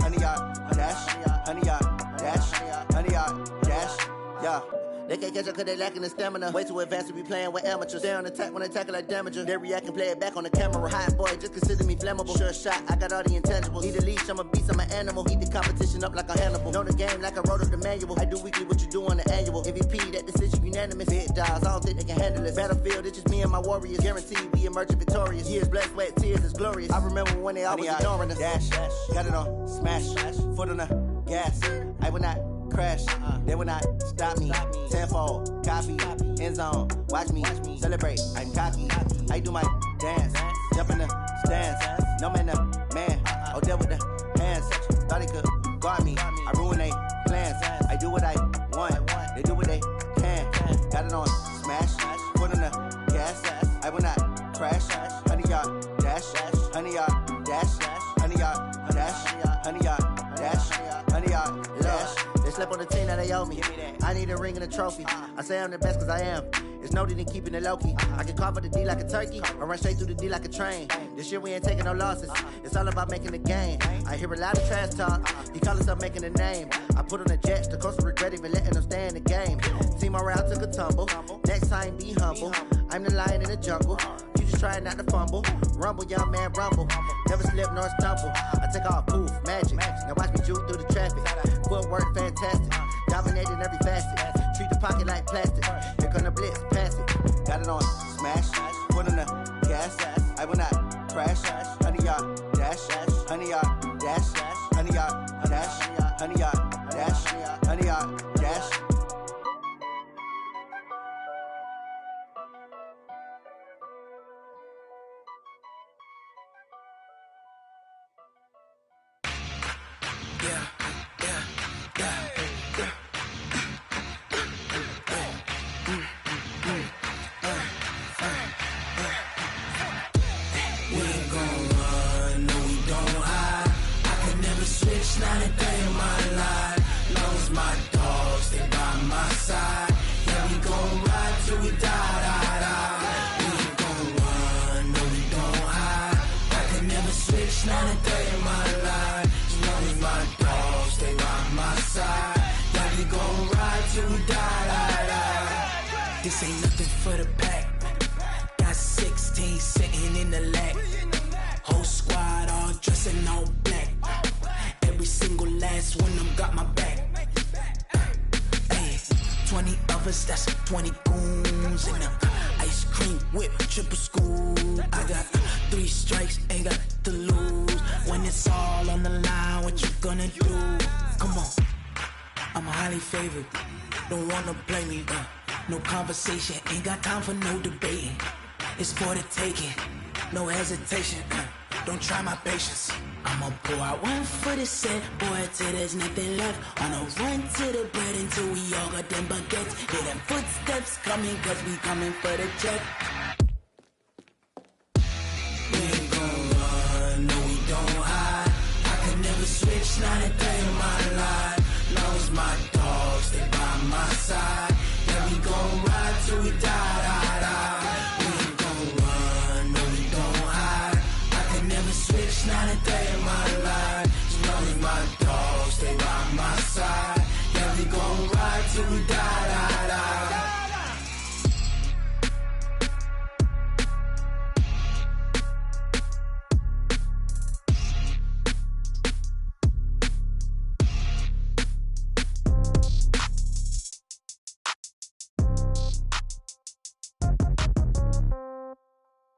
honey, y'all dash, honey, y'all dash, honey, y'all dash, yeah. They can't catch up cause they lacking the stamina. Way too advanced to be playing with amateurs. Stay on attack when they tackle like damager. They react and play it back on the camera. Hot boy, just consider me flammable. Sure shot, I got all the intangibles. Need a leash, I'm a beast, I'm an animal. Eat the competition up like a Hannibal. Know the game like I wrote up the manual. I do weekly what you do on the annual. MVP, that decision unanimous. Big dogs, I don't think they can handle it. Battlefield, it's just me and my warriors. Guaranteed we emerge victorious. Years, blood, sweat, tears, it's glorious. I remember when they always ignoring us. Dash, got it on smash, foot on the gas. I will not crash, they will not stop me. Tenfold, copy, end zone, watch me celebrate. I'm cocky, I do my dance, jump in the stands. No man, man, oh deal with the hands. Thought he could guard me, I ruin they plans. I do what I want, they do what they can. Got it on smash, foot on the gas. I will not crash, honey, y'all dash, honey, y'all dash, honey, y'all dash, honey, y'all dash, honey, y'all dash. They slept on the team that they owe me. I need a ring and a trophy. I say I'm the best cause I am. It's noted in keeping it low-key. I can carve up the D like a turkey or run straight through the D like a train. This year we ain't taking no losses. It's all about making the game. I hear a lot of trash talk. He call himself making a name. I put on the Jets. The coach regret even letting them stay in the game. Team morale took a tumble. Next time be humble. I'm the lion in the jungle. You just try not to fumble. Rumble, young man, rumble. Never slip nor stumble. I take off, poof, magic. Now watch me juke through the traffic. Footwork fantastic. Dominating every facet. Treat the pocket like plastic. Here come the blitz, pass it. Got it on smash. Put on the gas. I will not crash. 100 yard dash. 100 yard dash. 100 yard dash. 100 yard dash. 100 yard dash. Not a day in my life. Long as my dogs stay by my side. Yeah, we gon' ride till we die. We ain't gon' run, no we don't hide. I can never switch, not a day in my life. As long as my dogs stay by my side. Yeah, we gon' ride till we die. This ain't nothing for the pack. Got 16 sitting in the lag. Whole squad all dressing all black. Every single last one of them got my back. Hey, 20 of us, that's 20 goons in the ice cream whip, triple scoop. I got 3 strikes, ain't got to lose. When it's all on the line, what you gonna do? Come on, I'm highly favored. Don't wanna play me, no conversation, ain't got time for no debating. It's for the taking, no hesitation. Don't try my patience. I'ma pour out one for the set, boy, till there's nothing left. On a run to the bread until we all got them baguettes. Hear them footsteps coming, cause we coming for the check. We ain't gon' run, no we don't hide. I can never switch, not a day in my life. Long as my dogs stay by my side. Yeah, we gon' ride till we die. We ain't gon' run, no we don't hide. I can never switch, not a day in my life. As long as my dogs stay by my side. Yeah, we gon' ride till we die.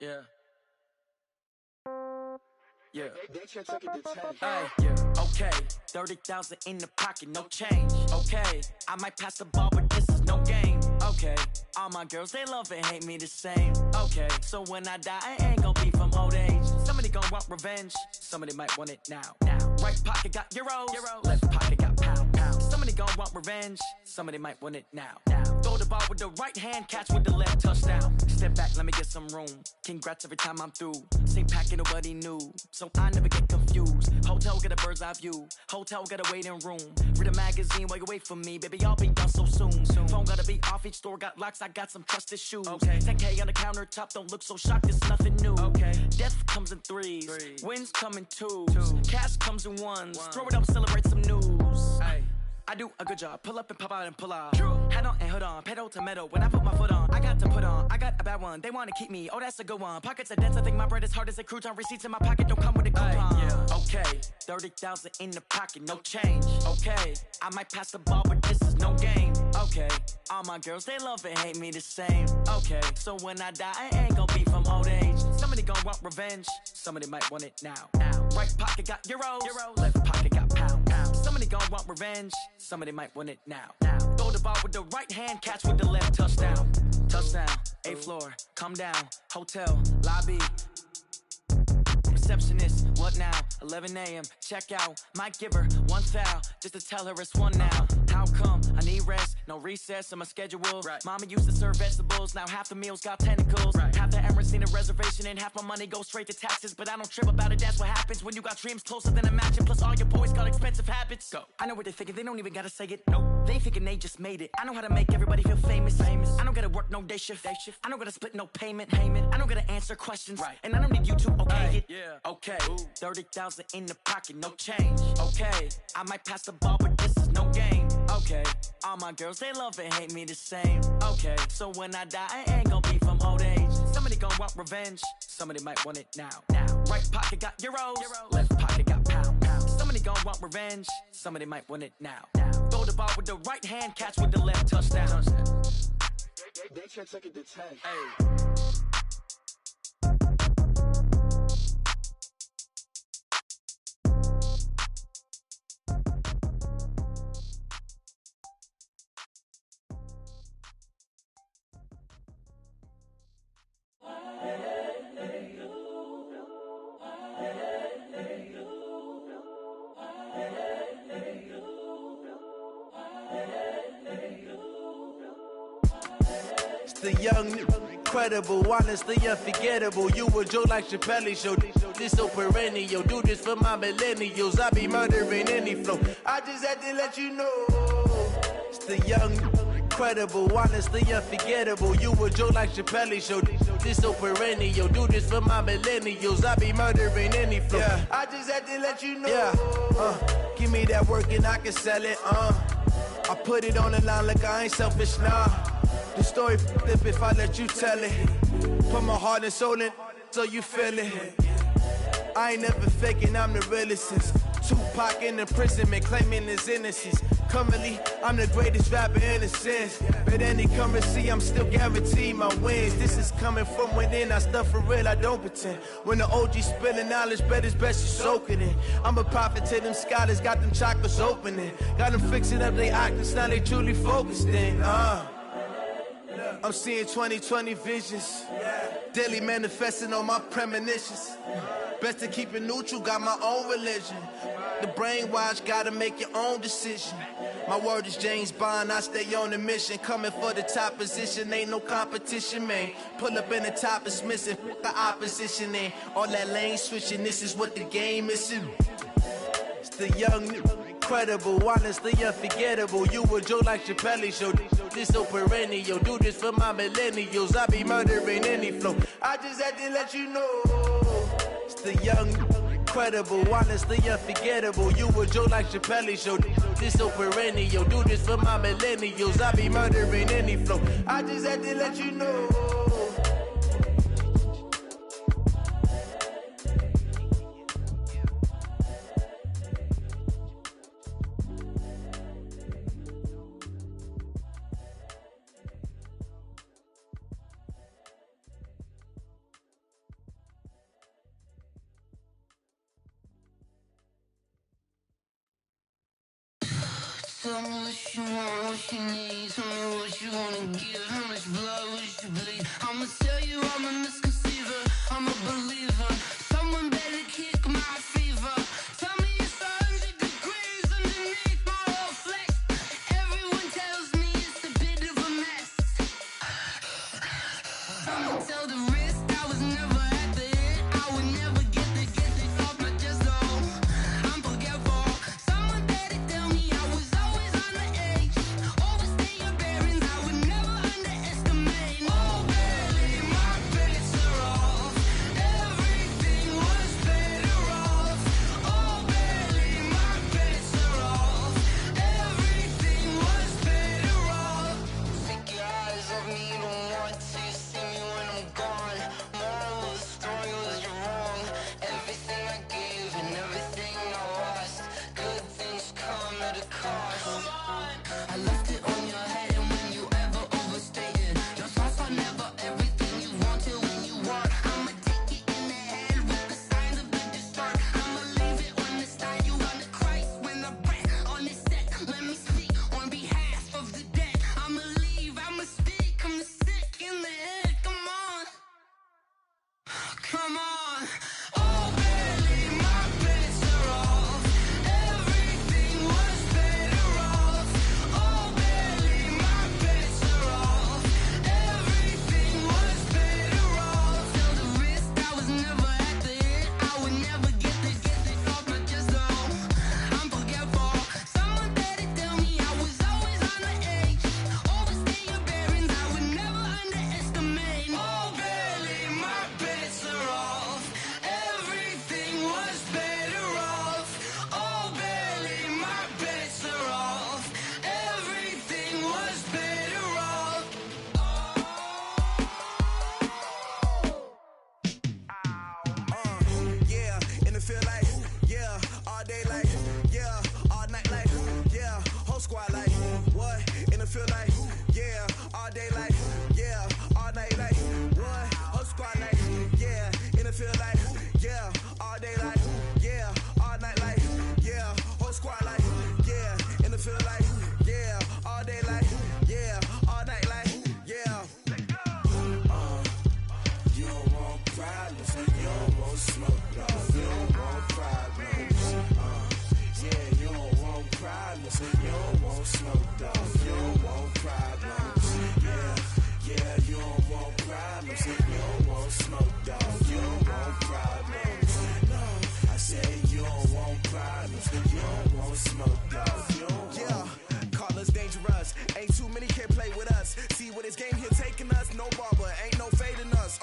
Yeah. Yeah. Hey, yeah. Okay. 30,000 in the pocket, no change. Okay. I might pass the ball, but this is no game. Okay. All my girls, they love and hate me the same. Okay. So when I die, I ain't gon' be from old age. Somebody gon' want revenge. Somebody might want it now. Right pocket got euros. Left pocket got pound. Somebody gon' want revenge. Somebody might want it now. Throw the ball with the right hand, catch with the left, touchdown. Step back, let me get some room. Congrats every time I'm through. Same packet, nobody knew, so I never get confused. Hotel get a bird's eye view. Hotel got a waiting room. Read a magazine while you wait for me, baby. I'll be done so soon. Phone gotta be off. Each store got locks. I got some trusted shoes. 10K on the countertop. Don't look so shocked. It's nothing new. Death comes in threes. Wins come in twos. Cash comes in ones. Throw it up, celebrate some news. I do a good job. Pull up and pop out and pull out. Head on and hood on. Pedal to metal. When I put my foot on, I got to put on. I got a bad one. They want to keep me. Oh, that's a good one. Pockets are dense. I think my bread is hard as a crouton. Receipts in my pocket don't come with a coupon. Okay. 30,000 in the pocket. No change. Okay. I might pass the ball, but this is no game. Okay. All my girls, they love and hate me the same. Okay. So when I die, I ain't gonna be from old age. Somebody gonna want revenge. Somebody might want it now. Right pocket got euros. Left pocket got pound. Somebody gonna want revenge. Somebody might want it now. Throw the ball with the right hand, catch with the left, touchdown. Touchdown, 8th floor, come down, hotel, lobby. Receptionist, what now? 11 a.m., check out. Might give her one foul, just to tell her it's one now. How come? I need rest, no recess in my schedule. Mama used to serve vegetables, now half the meals got tentacles. Half the kerosene and reservation, and half my money goes straight to taxes. But I don't trip about it, that's what happens when you got dreams closer than a mansion. Plus all your boys got expensive habits. Go. I know what they're thinking, they don't even gotta say it. No, they thinking they just made it. I know how to make everybody feel famous. I don't gotta work no day shift. I don't gotta split no payment. I don't gotta answer questions. And I don't need you to okay it. Yeah. Okay. 30,000 in the pocket, no change. Okay. I might pass the ball, but this is no game. Okay. All my girls, they love and hate me the same. Okay. So when I die, I ain't gonna be from old age. Somebody gon' want revenge. Somebody might want it now. Right pocket got euros. Left pocket got pound. Somebody gon' want revenge. Somebody might want it now. Throw the ball with the right hand, catch with the left, touchdown. They can't take it to 10. Hey. The young, incredible, honestly unforgettable. You a Joe like Chappelle show. This so perennial. Do this for my millennials. I be murdering any flow. I just had to let you know. It's the young, incredible, honestly unforgettable. You a Joe like Chappelle show. This so perennial. Do this for my millennials. I be murdering any flow. Yeah. I just had to let you know. Yeah. Give me that work and I can sell it. I put it on the line like I ain't selfish, nah. The story flip if I let you tell it. Put my heart and soul in so you feel it. I ain't never faking, I'm the realest since Tupac in imprisonment, claiming his innocence. Currently, I'm the greatest rapper in a sense. But any currency, I'm still guaranteed my wins. This is coming from within, I stuff for real, I don't pretend. When the OG spilling knowledge, bet it's best you soak it in. I'm a prophet to them scholars, got them chakras opening. Got them fixing up they octaves, now they truly focused in. I'm seeing 2020 visions. Daily manifesting on my premonitions. Best to keep it neutral, got my own religion. The brainwash, gotta make your own decision. My word is James Bond, I stay on the mission. Coming for the top position, ain't no competition, man. Pull up in the top is missing, the opposition in. All that lane switching, this is what the game is. It's the young, incredible, honestly unforgettable. You a Joe like Chappelle show. This so perennial. Do this for my millennials. I be murdering any flow. I just had to let you know. It's the young, incredible, honestly unforgettable. You a Joe like Chappelle show. This so perennial. Do this for my millennials. I be murdering any flow. I just had to let you know. Tell me what you want, what you need. Tell me what you wanna give. How much blood would you bleed? I'ma tell you I'm a misconceiver. I'm a believer. Someone better kick my fever. Tell me it's 100 degrees underneath my whole flesh. Everyone tells me it's a bit of a mess. I'ma tell the risk I was never at the end. I would never get this off my chest though. I'm forgetful. Someone better tell me I was always on the edge. Overstay your bearings, I would never underestimate. Oh baby, my bets are off. Everything was better off. Oh baby, my bets are off. Everything was better off. Take your eyes off me, don't want to see me when I'm gone. Moral of the feel like, yeah, all day like, yeah, all night like, what? Whole squad like, yeah, in the feel like, yeah, all day like, yeah, all night like, yeah, whole squad like, yeah, in the feel like, yeah, all day like, yeah, all night like, yeah. You don't want problems, you don't want smoke, dog. You don't want problems. Yeah, you don't want problems, you don't want smoke, dog. You don't want problems. Yeah, you don't want problems, you don't want smoke, dog. You don't want problems. No, I said you don't want problems, you don't want smoke, dog. You don't yeah, call us dangerous. Ain't too many can play with us. See where this game here taking us. No barber, ain't no fading us.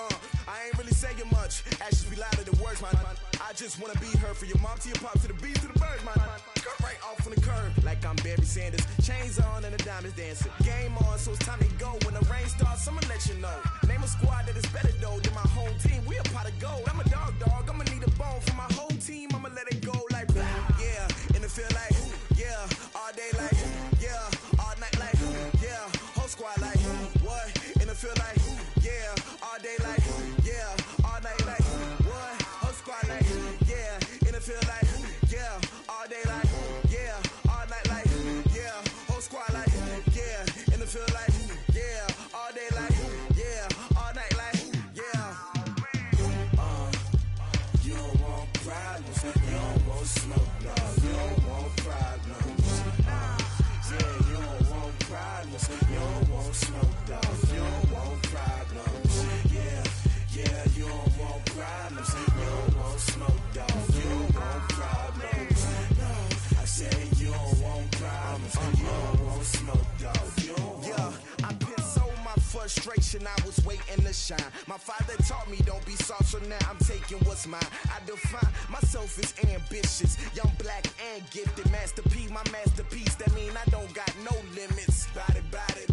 I ain't really saying much. Actions be louder than words, man. I just wanna be heard. For your mom to your pop to the beat to the birds, man. Cut right off on the curb like I'm Barry Sanders. Chains on and the diamonds dancing. Game on, so it's time to go. When the rain starts, I'ma let you know. Name a squad that is better though than my home team. We a pot of gold. I'm a dog. I'ma need a bone for my whole team. I'ma let it go like blah. Yeah, and it feel like yeah, all day like yeah, all night like yeah, whole squad like what? And it feel like yeah, all day like yeah, all night like what? Whole squad like yeah, and it feel like yeah, all day like yeah, all night like yeah, whole squad like yeah, and it feel like yeah, all day like yeah, all night like yeah. You don't want problems, you don't want smoke, dog. You don't want problems. Yeah, you don't want problems, you don't want smoke, dog. You don't want problems. Yeah, you don't want problems, you don't want smoke, dog. You don't want problems. No, I said you don't want problems, you don't want smoke, dog. You don't want. I pissed so my frustration, I was waiting to shine. My father taught me don't be soft, so now I'm taking what's mine. I define myself as ambitious, young, black, and gifted. Master P, my masterpiece, that mean I don't got no limits. Bout it,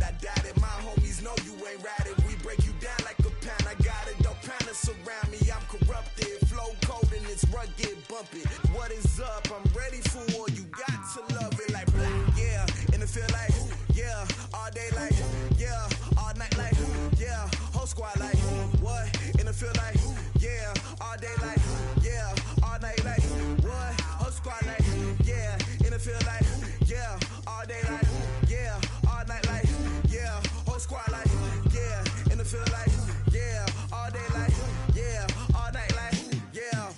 I doubt it. My homies know you ain't ratted. We break you down like a pound. I got it, don't pound us around me. I'm corrupted, flow cold and it's rugged, bumpy. What is up? I'm ready for war. You got to love it like blah. Yeah, and it feel like yeah, all day like yeah, all night like yeah, whole squad like what? And it feel like yeah, all day like yeah, all night like what? Whole squad like yeah, and it feel like yeah, all day like yeah, all night like yeah, whole squad like yeah, and it feel like yeah, all day like yeah, all night like yeah.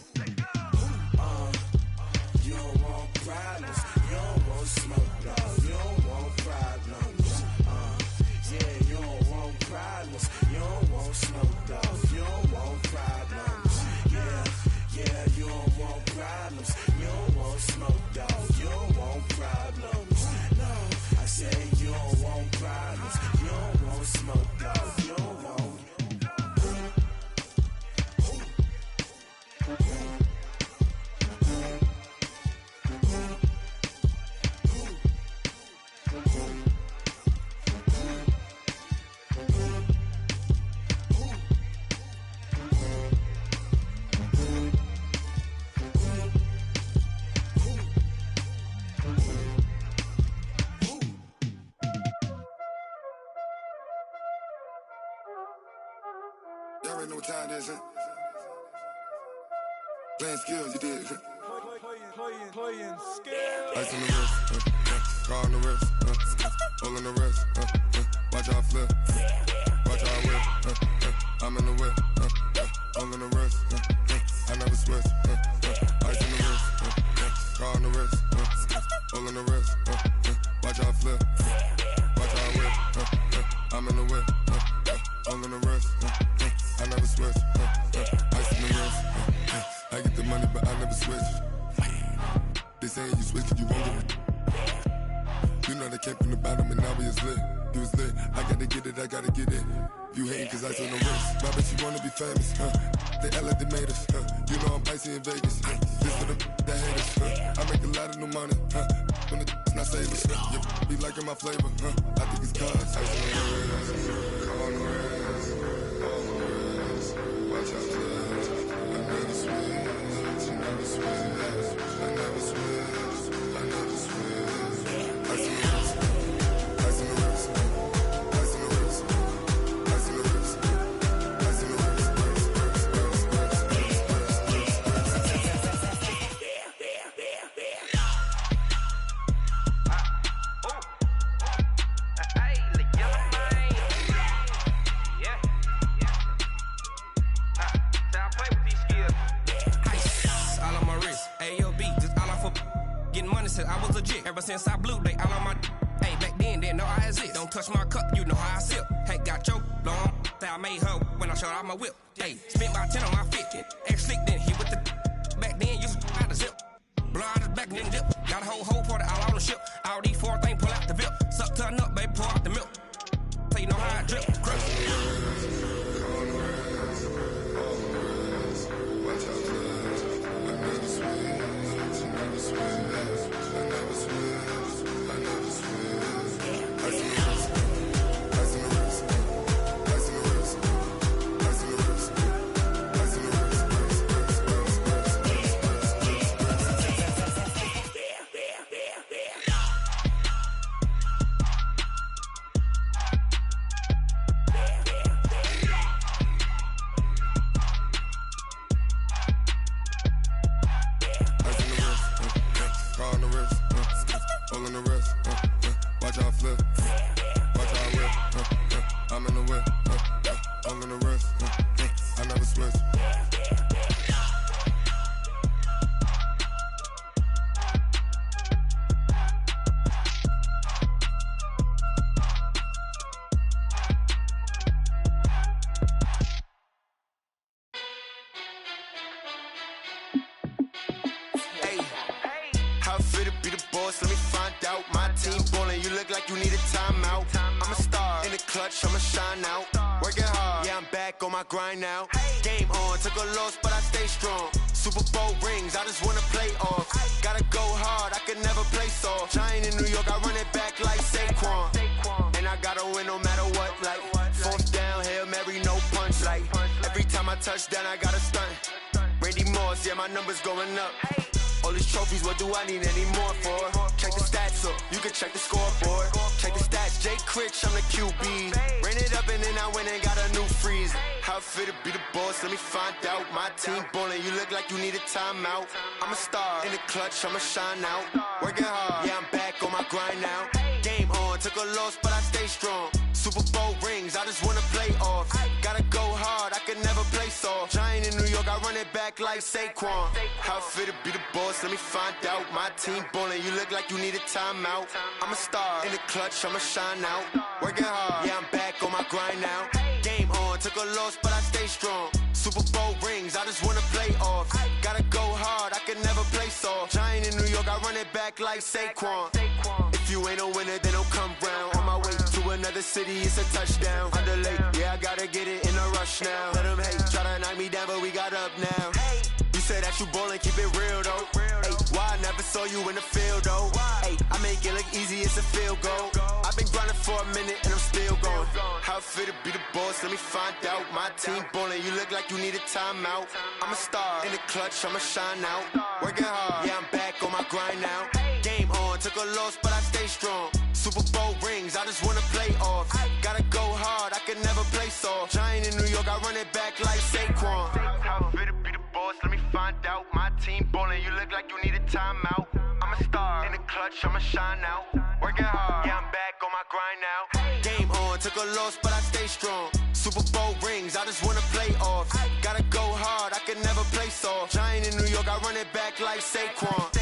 You don't want problems, you don't want smoke, dog. You don't want problems. Yeah, you don't want problems, you don't want smoke, dog. You don't want problems. Yeah, you don't want problems, you don't want smoke, dog. You don't want problems. No, I say you don't want problems, you don't want smoke, dog. You don't want. Y'all already know what time it is, huh? Playing skills, you did. Playing skills. Ice on the wrist, car on the wrist, hole on the wrist, watch how I flip, watch how I whip, I'm in the whip, hole on the wrist, I never switch, ice on the wrist, car on the wrist, hole on the wrist, watch how I flip, watch how I whip, I'm in the whip, hole on the wrist, I never switch, ice on the wrist, I get the money but I never switch. They saying you switch and you won't get it. You know they came from the bottom and now we is lit. You was lit, I gotta get it, I gotta get it. You hating cause ice on the wrist. My bitch, you wanna be famous, They act like they made us, You know I'm icy in Vegas, This for the that hate us, I make a lot of new money, When it's not savers, You be liking my flavor, I think it's cause ice on the wrist, on the wrist, on the wrist. Watch out, cuz I never switch, I never switch, I never switch, I never switch. Ice on the wrist, ice on the wrist. legit. Ever since I blew, they all on my hey, back then, didn't know I exist. Don't touch my cup, you know how I sip. Hey, got your long, say I made her when I showed out my whip. Hey, spent my 10 on my 50. Ex-slick, then hit with the back then, used to out the zip. Blow out his back, then dip. Got a whole party all on the ship. All these 4 things, pull out the VIP. Suck, turn up, baby, pour out the milk. So you know how I drip. Grind now, game on, took a loss, but I stay strong. Super Bowl rings, I just wanna play off. Gotta go hard, I can never play soft. Giant in New York, I run it back like Saquon. And I gotta win no matter what, like 4th down, Hail Mary, no punch. Like every time I touch down, I gotta stunt. Randy Moss, yeah, my numbers going up. All these trophies, what do I need any more for? Check the stats up, you can check the scoreboard. Check the stats, Jay Critch, I'm the QB. Ran it up and then I went and got a new freeze. How fit to be the boss, let me find out. My team ballin', you look like you need a timeout. I'm a star, in the clutch, I'ma shine out. Working hard, yeah, I'm back on my grind now. Game on, took a loss, but I stay strong. Super Bowl rings, I just wanna play off. Gotta go hard, I can never play soft. Giant in New York, I run it back like Saquon. How fit to be the boss, let me find out. My team ballin', you look like you need a timeout. I'm a star, in the clutch, I'ma shine out. Working hard, yeah, I'm back on my grind now. Game on, took a loss, but I stay strong. Super Bowl rings, I just wanna play off. Gotta go hard, I can never play soft. Giant in New York, I run it back like Saquon. If you ain't a winner, then don't come round. On my way to another city, it's a touchdown. Underlay, yeah, I gotta get it in a rush now. Let them hate, try to knock me down, but we got up now. You said that you ballin', keep it real though. Hey, why I never saw you in the field though? Hey, I make it look easy, it's a field goal. I've been grinding for a minute and I'm still going. How fit to be the boss, let me find out. My team ballin', you look like you need a timeout. I'm a star, in the clutch, I'ma shine out. Working hard, yeah, I'm back on my grind now. Game on, took a loss, but I stay strong. Super Bowl rings, I just wanna play off. Gotta go hard, I can never play soft. Giant in New York, I run it back like Saquon. How fit to be the boss, let me find out. My team ballin', you look like you need a timeout. I'm a star, in the clutch, I'ma shine out. Working hard, yeah, I'm back on my grind now. Game on, took a loss, but I stay strong. Super Bowl rings, I just wanna play off. Gotta go hard, I can never play soft. Giant in New York, I run it back like Saquon.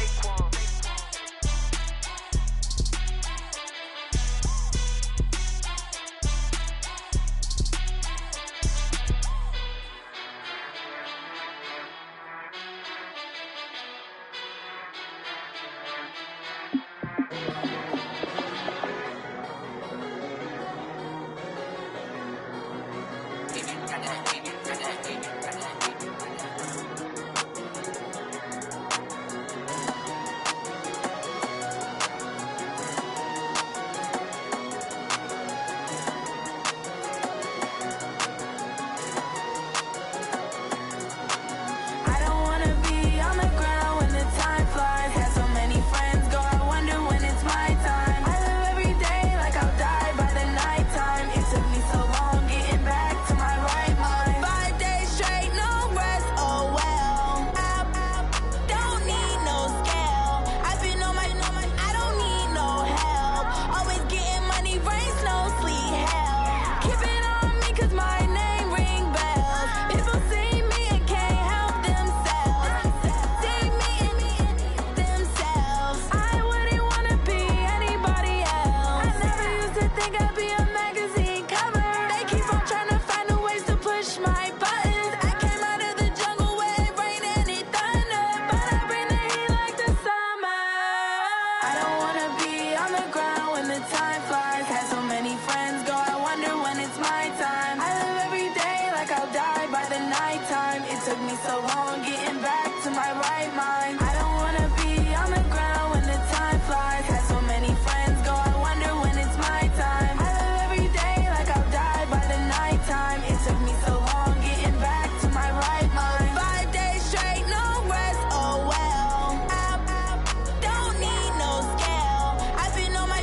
It's my me so long getting back to my right mind. I don't wanna be on the ground when the time flies. Had so many friends go, I wonder when it's my time. I live every day like I'll die by the nighttime. It took me so long getting back to my right mind. 5 days straight, no rest, oh well. I don't need no scale. I've been on my,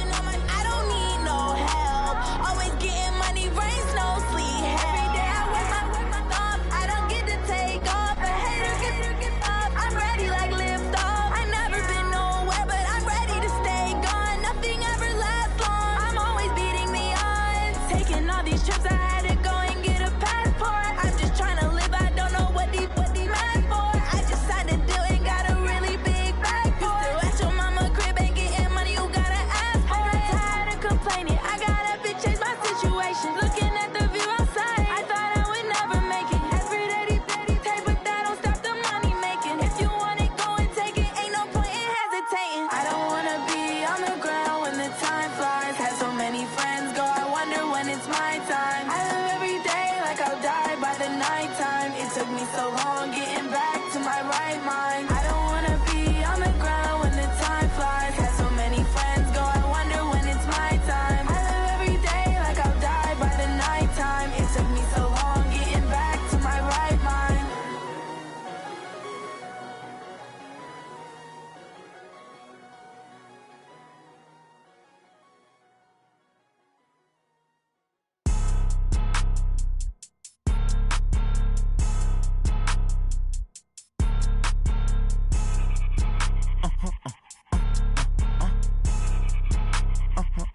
I don't need no help. Always getting money, rains, no sleep. Every day I work my thumb. I don't get to take off. A hater get up. I'm ready like lift off. I never been nowhere, but I'm ready to stay gone. Nothing ever lasts long. I'm always beating the odds. Taking all these trips, I had to go and get a passport. I'm just trying to live. I don't know what these mad for. I just had to do it. Got a really big bag for it. Still at your mama crib ain't getting money. You gotta ask for it. I got tired of complaining. I got up and changed my situation. Looking at the view outside, I thought I would never make it. Every day take, but that don't stop the money making. If you want it, go and take it. Ain't no point in hesitating. I don't wanna be on the ground when the time flies. Had so many friends go, I wonder when it's my time. I live every day like I'll die by the nighttime. It took me so long getting back to my right mind. I don't wanna be on the ground when the time flies. Had so many friends go, I wonder when it's my time. I live every day like I'll die by the nighttime. It took me so long getting back to my right mind.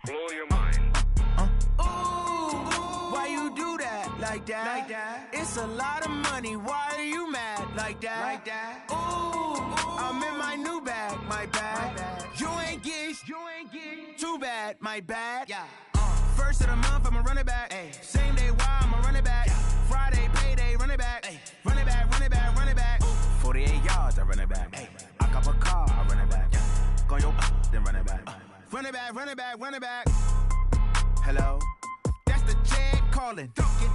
Blow your mind. Why you do that like that? It's a lot of money. Why are you mad like that? Ooh, I'm in my new bag, my bad. You ain't get too bad, my bad. Yeah. First of the month, I'ma run it back. Ay. Same day, why I'ma run it back. Friday, payday, run it back. Ay. Run it back, run it back, run it back. 48 yards, I run it back. Ay. I cop a car, I run it back. Go your then run it back. Run it back, run it back, run it back. Hello? That's the Jag calling.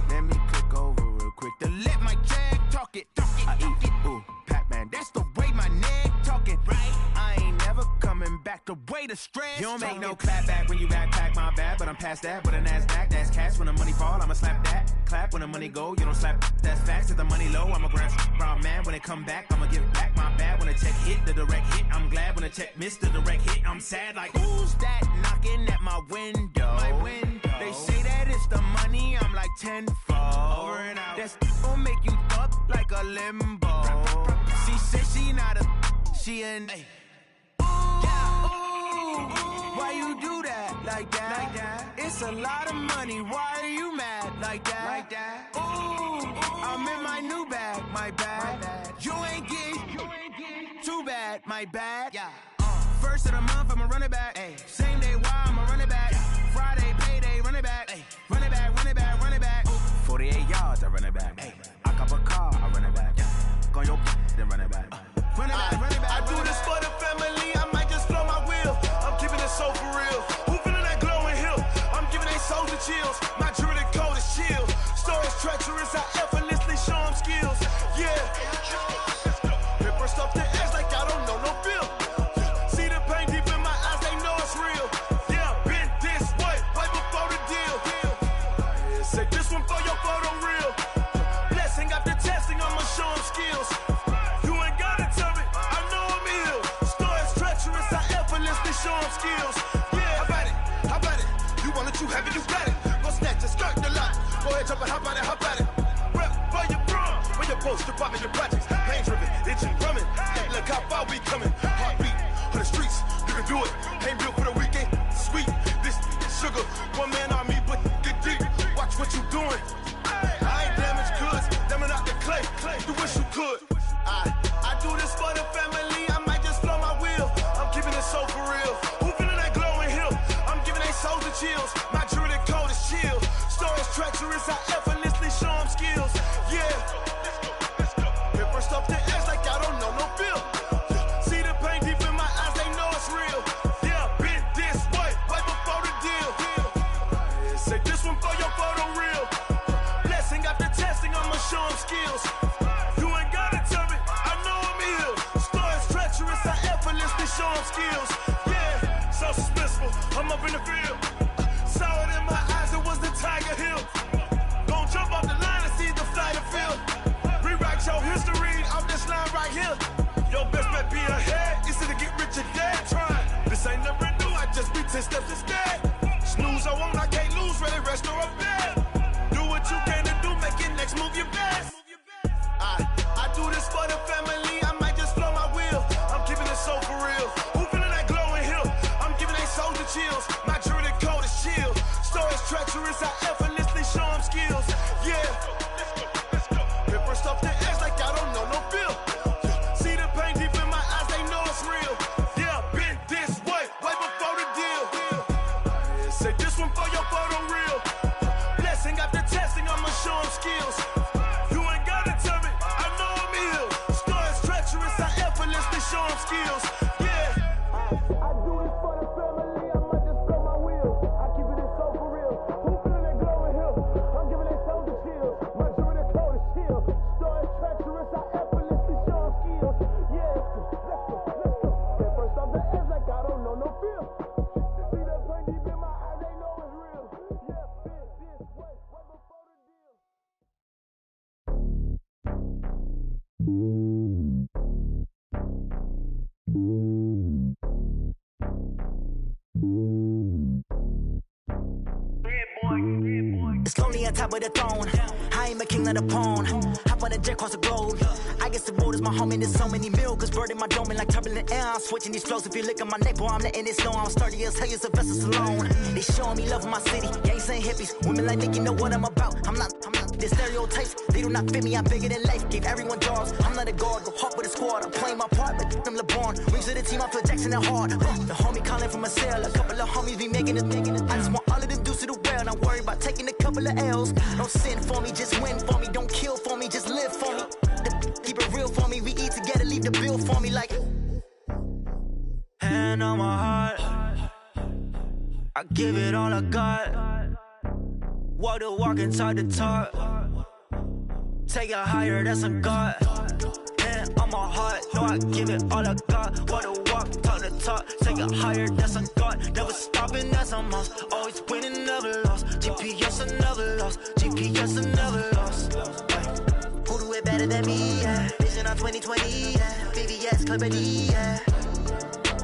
Let me click over real quick to let my Jag talk it. I eat it, ooh, Pac-Man. That's the way my neck talking. Right? I ain't never coming back the way the stress. You don't make no clap back when you backpack, my bad. But I'm past that with a NASDAQ. That's cash when the money fall, I'ma slap that. Clap when the money go, you don't slap. That's facts. If the money low, I'ma grab brown man. When it come back, I'ma give back my bad. When the check hit, the direct hit. I'm glad when the check missed the direct hit. I'm sad like, who's that knocking at my window? My window. They say that it's the money, I'm like tenfold. Over and out. That's gon' make you up like a limbo. She said she not a, she an. Why you do that like that? It's a lot of money. Why are you mad like that? Ooh, I'm in my new bag, my bad. You ain't get too bad, my bad. Yeah. First of the month, I'ma run it back. Ay. Same day, why I'ma run it back. Friday, payday, run it back. Ay. Run it back, run it back, run it back. 48 yards, I run it back. Ay. I cop a car, I run it back. Go your then run it back. Run it back, run it back. I do this for the family, I might just blow my wheel. I'm keeping it so for real. Who feeling that glowing hill? I'm giving they souls the chills. My jewelry code is chill. Stories treacherous, I effortlessly show them skills. Yeah. Paper stuff to edge like I don't know no feel. See the pain deep in my eyes, they know it's real. Yeah, been this way, right before the deal. Say this one for your photo reel. Blessing after testing, I'ma show them skills. You ain't gotta tell me, I know I'm ill. Stories treacherous, I effortlessly show them skills. Yeah, how about it? How about it? You want it, you have it, you got it. Go snatch it, skirt the lot. Go ahead, jump it, how about it? How about it? Rep for your bro, when you're posted, popping your projects. Pain driven, itching, drumming. Look how far we coming. Heartbeat for the streets, you can do it. Ain't built for the weekend. Sweet, this sugar, one man army, but get deep. Watch what you doing. I ain't damaged goods, damn it out the clay. You wish you could. I do this for the family. I might just blow my wheel. I'm keeping it so for real. Who feeling that glowing hill? I'm giving they souls the chills. My jewelry code is chill. Stories treacherous, I effortlessly show them skills. Yeah. Paper stuff to edge like I don't know no feel. See the pain deep in my eyes, they know it's real. Yeah, been this way, right before the deal. Say this one for your photo reel. Blessing after testing, I'ma show them skills. You ain't got it. I'm up in the field. Saw it in my eyes, it was the Tiger Hill. Gon' jump off the line and see the flight of field. Rewrite your history off this line right here. Your best bet be ahead, easy to get rich or dead trying. This ain't never new, I just be 10 steps instead. Snooze I won't, I can't lose, ready, rest or a bed. Do what you can to do, make your next move your best. I do this for the family, I might just flow my wheel. I'm keeping it so for real. Who feeling that glowing hill? I'm giving they soldier chills. My jewelry code is chill. Stories treacherous, I effortlessly show them skills. Yeah. Paper stuff the edge like I don't know no feel. See the pain deep in my eyes, they know it's real. Yeah, been this way before the deal. Say this one for your photo reel. Blessing after testing, I'ma show them skills. You ain't gotta tell me, I know I'm ill. Stories treacherous, I effortlessly show them skills. Yeah. I do this for the family, I might just blow my wheel. I keep it so for real. Who feeling that glowing hill? I'm giving they soldier chills. My jewelry code is chill. Stories treacherous, I effortlessly show them skills. Yeah. Let's go. Get first off the edge like I don't know no feel. See that pain deep in my eyes, they know it's real. Yeah, been this way before the deal. It's lonely on top of the throne. I ain't a king of the pawn. Hop on a jet across the globe. I guess the road is my home and there's so many milkers birding my dome and like turbulent air. I'm switching these flows. If you look at my neck, boy, I'm letting it slow. I'm sturdy as hell, as a vessel alone. They showing me love in my city. Gangs and hippies, women like Nicki know what I'm about. I'm not. The stereotypes, they do not fit me. I'm bigger than life. Gave everyone jobs. I'm not a guard. Go hard with a squad. I'm playing my part, but I'm LeBron. Rings to the team. I feel Jackson and hard. The homie calling from a cell. A couple of homies be making it. I just want all of them dudes to the well. Not worry about taking a couple of L's. Don't sin for me, just win for me. Don't kill for me, just live for me. Keep it real for me. We eat together, leave the bill for me like. Hand on my heart, I give it all I got. Walk the walk and talk the talk. Take it higher, that's a God. Hand on my heart, no, I give it all I got. Walk the walk, talk the talk. Take it higher, that's a God. Never stopping, that's a must. Always winning, never lost. GPS, I never lost. GPS, I never lost. Who do it better than me? Yeah. Vision on 2020. Yeah. VVS, Clarity. Yeah.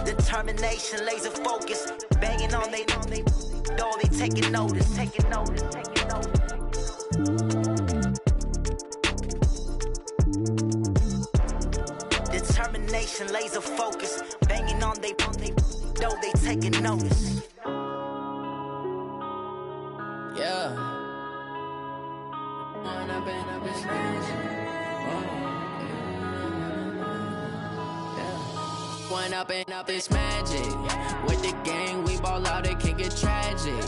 Determination, laser focus. Banging on they door, they taking notice. Determination, laser focus. Banging on they door, they taking notice. Yeah. One up and up is magic. With the gang, we ball out, it can get tragic.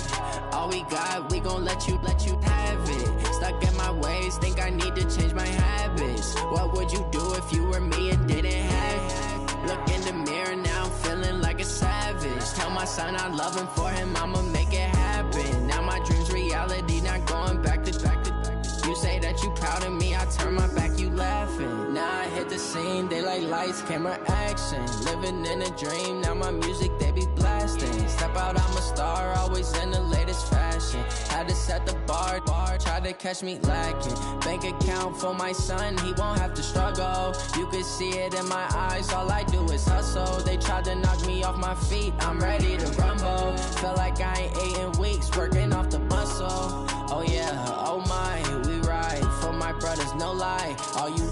All we got, we gon' let you have it. Stuck in my ways, think I need to change my habits. What would you do if you were me and didn't have it? Look in the mirror, now I'm feeling like a savage. Tell my son I love him, for him I'ma make it happen. Now my dream's reality, not going back to. You say that you proud of me, I turn my back, you laughing. Now I hit the scene, they like lights, camera, action. Living in a dream, now my music, they be blasting. Step out, I'm a star, always in the latest fashion. Had to set the bar, try to catch me lacking. Bank account for my son, he won't have to struggle. You can see it in my eyes, all I do is hustle. They tried to knock me off my feet, I'm ready to rumble. Feel like I ain't ate in weeks, working off the muscle. Oh yeah, oh my, we ride for my brothers, no lie. All you